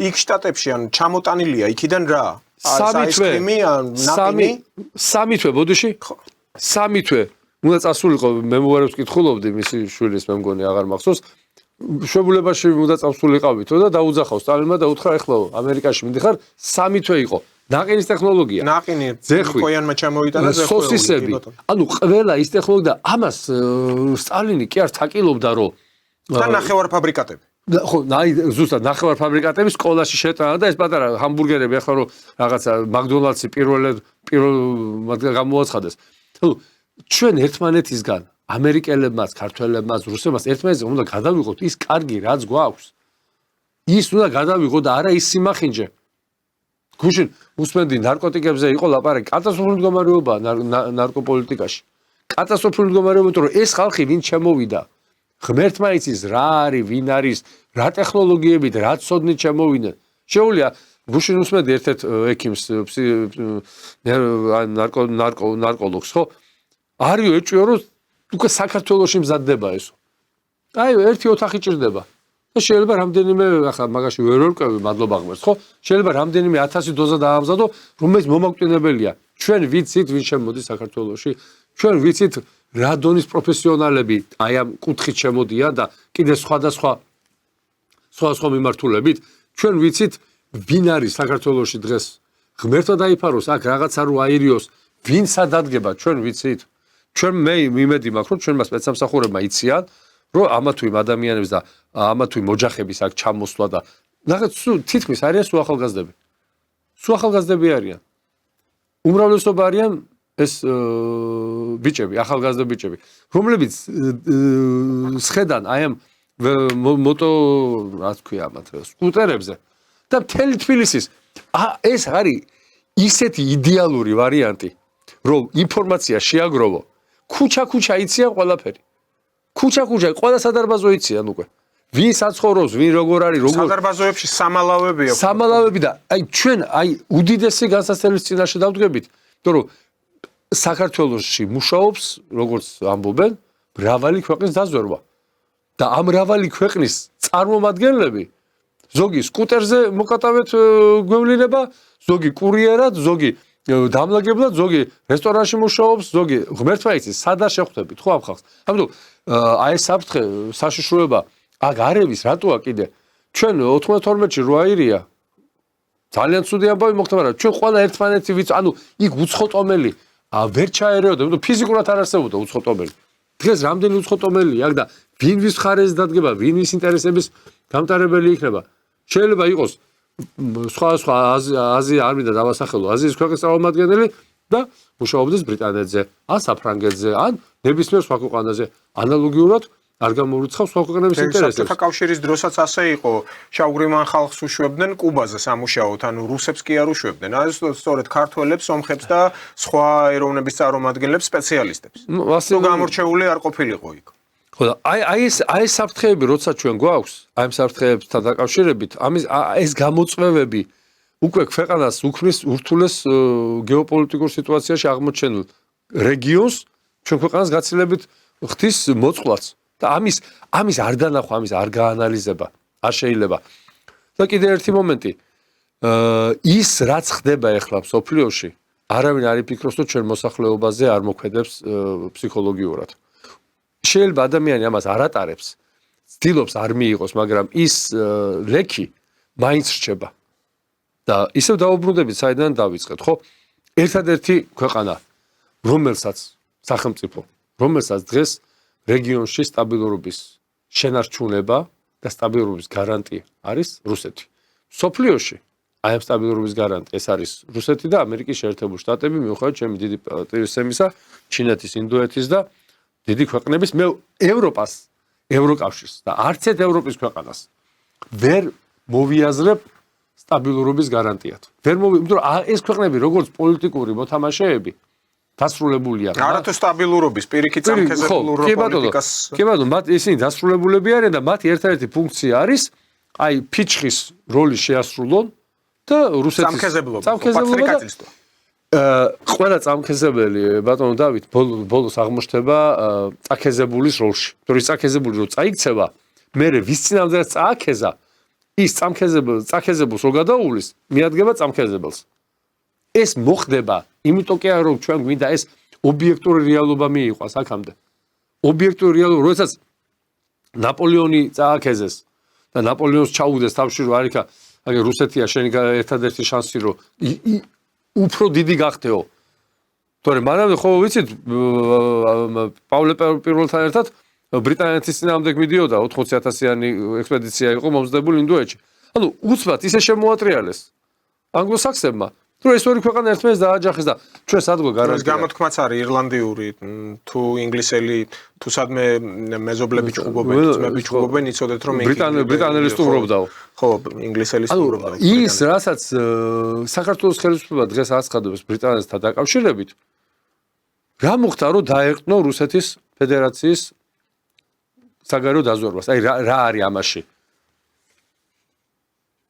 იქ შტატებში ან ჩამოტანილია იქიდან რა სამი თვე ბოდიში სამი თვე უნდა წასულიყო მემუარებს კითხულობდი მისი შვილის მე მგონი აღარ მახსოვს შებულებაში უნდა წავსულიყავითო და დაუძახავ სტალინმა და უთხრა ეხლა ამერიკაში მიდიხარ სამი თვე იყო ნაყინის ტექნოლოგია ნაყინი მიკოიანმა ჩამოიტანა ზეხვი ანუ ყველა ის ტექნოლოგია ამას სტალინი კი არ თაკილობდა რომ და ნახევარფაბრიკატები ხო, აი ზუსტად ნახევარფაბრიკატების სკოლაში შეტანა და ეს პატარა ჰამბურგერები ახლა რომ რაღაცა მაკდონალდსი პირველ გამოაცხადეს. ანუ ჩვენ ერთმანეთისგან ამერიკელებმაც, ქართველებმაც, რუსებმაც ერთმანეთზე უნდა გადავიღოთ ის კარგი რაც გვაქვს. ის უნდა გადავიღოთ და არა ის სიმახინჯე. გუშინ უსმენდი ნარკოტიკებზე იყო ლაპარაკი, კატასტროფული მდგომარეობა ნარკოპოლიტიკაში. კატასტროფული მდგომარეობა, რომ ეს ხალხი ვინ შემოვიდა ღმერთმა იცის რა არის, ვინ არის, რა ტექნოლოგიებით, რა ცოდნით შემოვიდნენ. შეუძლია გუშინ უსმენდი ერთ-ერთ ექიმს, ნარკოლოგს, ხო? არიო ეჭვიო რომ უკვე საქართველოში მზადდება ესო. აი ერთი ოთახი ჭირდება. და შეიძლება რამდენიმე ახლა მაგაში ვერ ვერკვევი, მადლობა ღმერთს, ხო? შეიძლება რამდენიმე 1000 დოზა დაამზადო, რომელიც მომაკვდინებელია. ჩვენ ვიცით ვინ შემოდის საქართველოში, ჩვენ ვიცით რა დონის პროფესიონალები აი ამ კუთხით შემოდიან და კიდე სხვა მიმართულებით ჩვენ ვიცით ვინ არის საქართველოში დღეს ღმერთმა დაიფაროს აქ რაღაცა რო აირიოს ვინ სადადგება ჩვენ ვიცით ჩვენ მე მიმედი მაქვს რომ ჩვენმა სპეცსამსახურებმა იციან რომ ამა თუ იმ ადამიანებს და ამა თუ იმ ოჯახების აქ ჩამოსვლა და რაღაც თითქმის არიან სულ ახალგაზრდები არიან უმრავლესობა არიან ეს ბიჭები, ახალგაზრდა ბიჭები, რომლებიც სხედან აი ამ მოტო, რა თქვია ამათ, სკუტერებზე და მთელი თბილისის ეს არის ისეთი იდეალური ვარიანტი, რომ ინფორმაცია შეაგროვო, ქუჩა იციან ყველაფერი. ქუჩა, ყველა სადარბაზო იციან უკვე. ვინ საცხოვრობს, ვინ როგორ არის, სადარბაზოებში სამალავები აქვს. სამალავები და აი ჩვენ აი უდიდესი განსაცდელის წინაშე დავდგებით, იმიტომ რომ საქართველოში მუშაობს, როგორც ამბობენ, მრავალი ქვეყნის დაზვერვა. და ამ მრავალი ქვეყნის წარმომადგენლები ზოგი სკუტერზე მოკატავეთ გვევლინება, ზოგი კურიერად, ზოგი დამლაგებლად, ზოგი რესტორანში მუშაობს, ზოგი ღმერთმა იცის, სადაც შეხვდებით ხო ამ ხალხს. ამიტომ აი ეს საფრთხე, საშიშროება აქ არევის რატოა კიდე? ჩვენ 92-ში რო აირია ძალიან ცუდი ამბავი მოხდა, მაგრამ ჩვენ ყველა ერთმანეთი ვიცი, ანუ იქ უცხოტომელი ვერ ჩაერეოდა, იმიტომ ფიზიკურად არ არსებობდა უცხოტომელი. დღეს რამდენი უცხოტომელია აქ და ვინ ვის მხარეს დადგება, ვინ ვის ინტერესების გამტარებელი იქნება. შეიძლება იყოს სხვა აზია არ მინდა დავასახელო, აზიის ქვეყნის წარმომადგენელი და მუშაობდეს ბრიტანეთზე, ან საფრანგეთზე, ან ნებისმიერ სხვა ქვეყანაზე. ანალოგიურად არ გამოურიცხავს სხვა ქვეყნების ინტერესებს. საბჭოთა კავშირის დროსაც ასე იყო, შავგრიმან ხალხს უშვებდნენ კუბაზე სამუშაოდ, ანუ რუსებს კი არ უშვებდნენ. აი სწორედ ქართველებს, სომხებს და სხვა ეროვნების წარმომადგენლებს, სპეციალისტებს. თუ გამორჩეული არ ყოფილიყო იქ. ხო და აი ეს საფრთხეები, როცა ჩვენ გვაქვს, აი ამ საფრთხეებთან დაკავშირებით, ეს გამოწვევები უკვე ქვეყანას უქმნის ურთულეს გეოპოლიტიკურ სიტუაციაში აღმოჩენილ რეგიონს, ჩვენ ქვეყანას გაცილებით ხდის მოწყვლაც. და ამის არ დანახვა, ამის არ გაანალიზება არ შეიძლება. და კიდე ერთი მომენტი. ის რაც ხდება ახლა მსოფლიოში, არავინ არ იფიქროს, რომ ჩვენ მოსახლეობაზე არ მოქმედებს ფსიქოლოგიურად. შეიძლება ადამიანი ამას არ ატარებს, ცდილობს არ მიიღოს, მაგრამ ის ლექი მაინც რჩება. და ისევ დაუბრუნდებით, საიდან დავიწყეთ, ხო? ერთადერთი ქვეყანა, რომელსაც სახელმწიფო, რომელსაც დღეს რეგიონში სტაბილურობის შენარჩუნება და სტაბილურობის გარანტია არის რუსეთი. სოფლიოში აი ამ სტაბილურობის გარანტი ეს არის რუსეთი და ამერიკის შეერთებული შტატები, მიუხედავად ჩემი დიდი პატრიოტიზმისა, ჩინეთის, ინდოეთის და დიდი ქვეყნების მე ევროპას, ევროკავშირს და არც ერთ ევროპის ქვეყანას ვერ მოვიაზრებ სტაბილურობის გარანტიად. იმიტომ ეს ქვეყნები როგორც პოლიტიკური მოთამაშეები დასრულებულია. არათუ სტაბილურობის პირიქით სამქეზებულურ პოლიტიკას. კი ბატონო, მათ ისინი დასრულებულები არიან და მათი ერთადერთი ფუნქცია არის აი ფიჩხის როლი შეასრულონ და რუსეთის სამქეზებლობა. ყველა წამქეზებელი ბატონო დავით ბოლოს აღმოჩნდება წაქეზებულის როლში. თორე წაქეზებული რო წაიქცევა, მერე ვის წინამდეაც წააქეზა, ის წაქეზებულს რო გადაუვლის, მიადგება წამქეზებელს. ეს მოხდება, იმიტომ კი არა რომ ჩვენ გვინდა ეს ობიექტური რეალობა მიიყვას აქამდე. ობიექტური რეალობა, როდესაც ნაპოლეონი წააქეზეს და ნაპოლეონს ჩაუგდეს თავში რომ არიქა, აგერ რუსეთია შენი ერთადერთი შანსი რომ უფრო დიდი გახდეო. თორე მანამდე ხო ვიცით პავლე პირველთან ერთად ბრიტანეთის წინააღმდეგ მიდიოდა 80,000-იანი ექსპედიცია იყო მომზადებული ინდოეთში. ანუ უცბად ისე შემოატრიალეს ანგლოსაქსებმა, რომ ეს ორი ქვეყანა ერთმანეთს დააჯახეს და ჩვენ სადღო გარანტია. გამოთქმაც არის ირლანდიური, თუ ინგლისელი, თუ სადმე მეზობლები ჭუბობენ, ძმები ჭუბობენ, იცოდეთ რომ ბრიტანელი სტუმრობდაო. ხო, ინგლისელი სტუმრობდაო. ის რასაც საქართველოს ხელისუფლება დღეს აცხადებს ბრიტანეთთან დაკავშირებით, რა მოხდა რომ დაეყნო რუსეთის ფედერაციის საგარეო დაზვერვას. აი რა არის ამაში?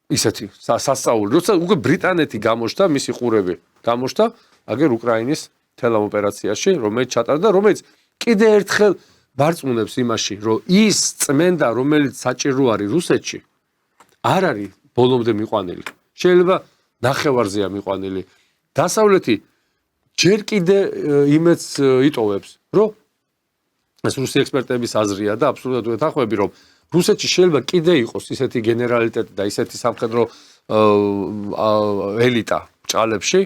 ისეთი სასწაული, როცა უკვე ბრიტანეთი გამოჩნდა, მისი ყურები გამოჩნდა, აგერ უკრაინის თელ ამ ოპერაციაში, რომელიც ჩატარდა, რომელიც კიდე ერთხელ ბარწმუნებს იმაში, რომ ის წმენდა, რომელიც საჭირო არის რუსეთში, არ არის ბოლომდე მიყვანილი. შეიძლება ნახევარზეა მიყვანილი. დასავლეთი ჯერ კიდე იმეც იტოვებს, რომ ეს რუსი ექსპერტების აზრია და აბსოლუტურად ვეთანხმები, რომ რუსეთში შეიძლება კიდე იყოს ისეთი გენერალიტეტი და ისეთი სამხედრო ელიტა ჭალებში,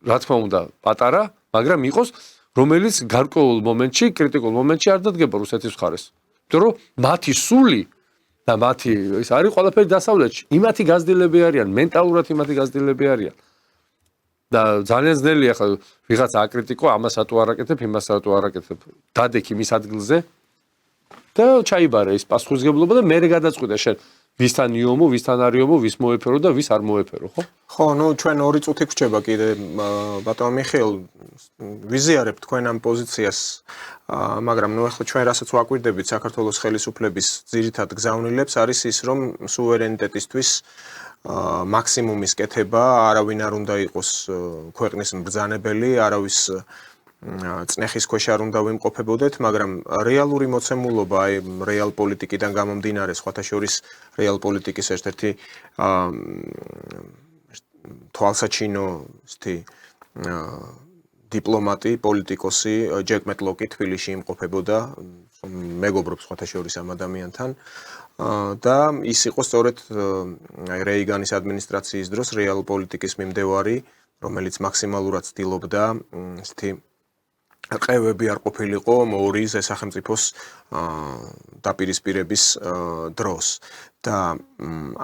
რა თქმა უნდა, პატარა, მაგრამ იყოს, რომელიც გარკვეულ მომენტში, კრიტიკულ მომენტში არ დადგება რუსეთის მხარეს. იმიტომ რომ მათი სული და მათი ის არის ყველაფერი დასავლეთში. იმათი გაზრდილები არიან, მენტალურად იმათი გაზრდილები არიან. და ძალიან ძნელია ხა ვიღაცა აკრიტიკო, ამას რატო არ აკეთებ, იმას რატო არ აკეთებ. დადექი მის ადგილზე და ჩაიბარა ის პასუხისგებლობა და მერე გადაწყვიტე შენ ვისთან იომო, ვისთან არ იომო, ვის მოეფერო და ვის არ მოეფერო, ხო? ხო, ნუ ჩვენ 2 წუთი გვჭება კიდე ბატონო მიხეილ ვიზიარებთ თქვენ ამ პოზიციას, მაგრამ ნუ ახლა ჩვენ რასაც ვაკვირდებით საქართველოს ხელისუფლების ძირითად გზავნილებს არის ის რომ სუვერენიტეტისთვის მაქსიმუმის კეთება, არავინ არ უნდა იყოს ქვეყნის მბრძანებელი, არავის წნეხის ქვეშ არ უნდა ვიმყოფებოდეთ, მაგრამ რეალური მოცემულობა აი რეალ პოლიტიკიდან გამომდინარე, სხვათა შორის რეალ პოლიტიკის ერთ-ერთი თვალსაჩინო ისეთი დიპლომატი, პოლიტიკოსი ჯეკ მეტლოკი თბილისში იმყოფებოდა, მეგობრობს სხვათა შორის ამ ადამიანთან და ის იყო სწორედ აი რეიგანის ადმინისტრაციის დროს რეალ პოლიტიკის მიმდევარი, რომელიც მაქსიმალურად ცდილობდა ისეთი ყევები არ ყოფილიყო ორი სახელმწიფოს დაპირისპირების დროს და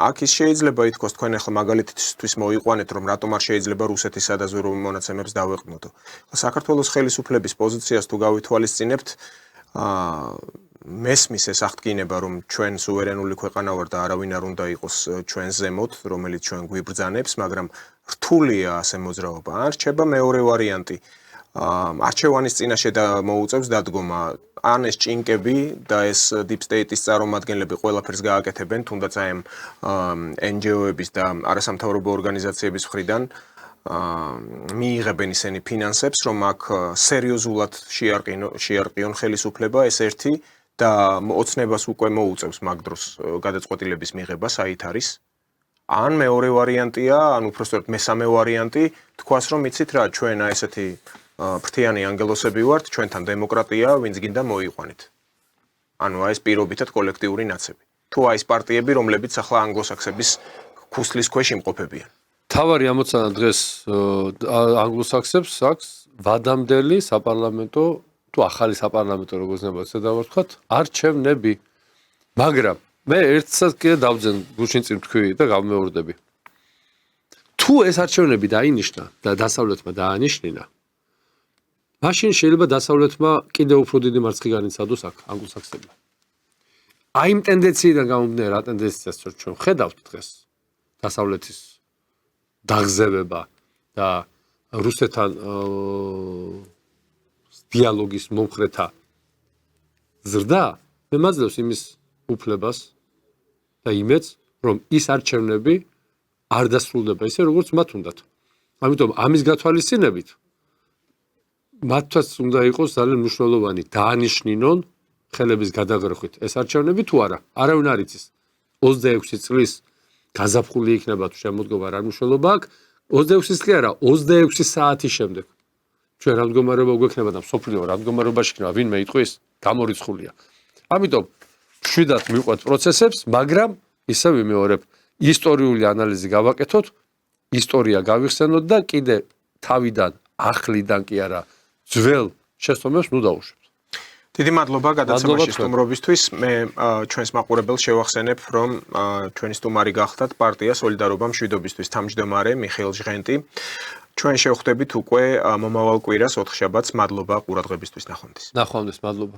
აქ ის შეიძლება ითქვას თქვენ ახლა მაგალითისთვის მოიყვანეთ რომ რატომ არ შეიძლება რუსეთის სადაზვერვო მონაცემებს დავეყნოდო. საქართველოს ხელისუფლების პოზიციას თუ გავითვალისწინებთ მესმის ეს აღდგინება რომ ჩვენ სუვერენული ქვეყანა ვარ და არავინ არ უნდა იყოს ჩვენ ზემოთ, რომელიც ჩვენ გვიბრძანებს, მაგრამ რთულია ასე მოძრაობა. არ რჩება მეორე ვარიანტი. არჩევანის წინაშე და მოუწევს დადგომა ან ეს ჭინკები და ეს deep state-ის წარმომადგენლები ყველაფერს გააკეთებენ, თუნდაც აი ამ NGO-ების და არასამთავრობო ორგანიზაციების მხრიდან მიიღებენ ისინი ფინანსებს, რომ აქ სერიოზულად შეარყიონ ხელისუფლება, ეს ერთი და ოცნებას უკვე მოუწევს მაგ დროს გადაწყვეტილების მიღება საით არის. ან მეორე ვარიანტია, ან უпростоრად მესამე ვარიანტი, თქვას რომ იცით რა, ჩვენ აი ესეთი ფრთიანი ანგელოსები ვართ, ჩვენთან დემოკრატია, ვინც გინდა მოიყვანით. ანუ აი ეს პირობითად კოლექტიური ნაცები. თუ აი ეს პარტიები, რომლებიც ახლა ანგლოსაქსების ქუსლის ქვეშ იმყოფებიან. თავარი ამოცანა დღეს ანგლოსაქსებს აქვს ვადამდელი საპარლამენტო თუ ახალი საპარლამენტო როგორც ნებაცა დავარქვათ, არჩევნები. მაგრამ მე ერთსაც კიდე დავძენ გუშინ წინ თქვი და გავმეორდები. თუ ეს არჩევნები დაინიშნა და დასავლეთმა დაანიშნინა, მაშინ შეიძლება დასავლეთმა კიდევ უფრო დიდი მარცხი განიცადოს აქ ანგლოსაქსებმა. აი იმ ტენდენციიდან გამომდინარე, რა ტენდენციას ჩვენ ხედავთ დღეს დასავლეთის დაღზევება და რუსეთთან დიალოგის მომხრეთა ზრდა, მე მაძლევს იმის უფლებას და იმედს, რომ ის არჩევნები არ დასრულდება ისე, როგორც მათ უნდათ. ამიტომ ამის გათვალისწინებით მათთვაც უნდა იყოს ძალიან მნიშვნელოვანი დაანიშნინონ ხელების გადაღრეხვით ეს არჩევნები თუ არა. არავინ არ იცის. 26 წლის გაზაფხული იქნება თუ შემოდგომა რა მნიშვნელობა აქვს. 26 წელი არა, 26 საათის შემდეგ. ჩვენ რა მდგომარეობა გვექნება და მსოფლიო რა მდგომარეობაში იქნება, ვინმე იტყვის, გამორიცხულია. ამიტომ შვიდად მივყვეთ პროცესებს, მაგრამ ისევ ვიმეორებ, ისტორიული ანალიზი გავაკეთოთ, ისტორია გავიხსენოთ და კიდე თავიდან, ახლიდან კი არა, ძველ შეცდომებს ნუ დავუშვებთ. დიდი მადლობა გადაცემაში სტუმრობისთვის. მე ჩვენს მაყურებელს შევახსენებ, რომ ჩვენი სტუმარი გახდათ პარტია სოლიდარობა მშვიდობისთვის თავმჯდომარე მიხეილ ჟღენტი. ჩვენ შევხვდებით უკვე მომავალ კვირას 4 შაბათს. მადლობა ყურადღებისთვის. ნახვამდის. ნახვამდის, მადლობა.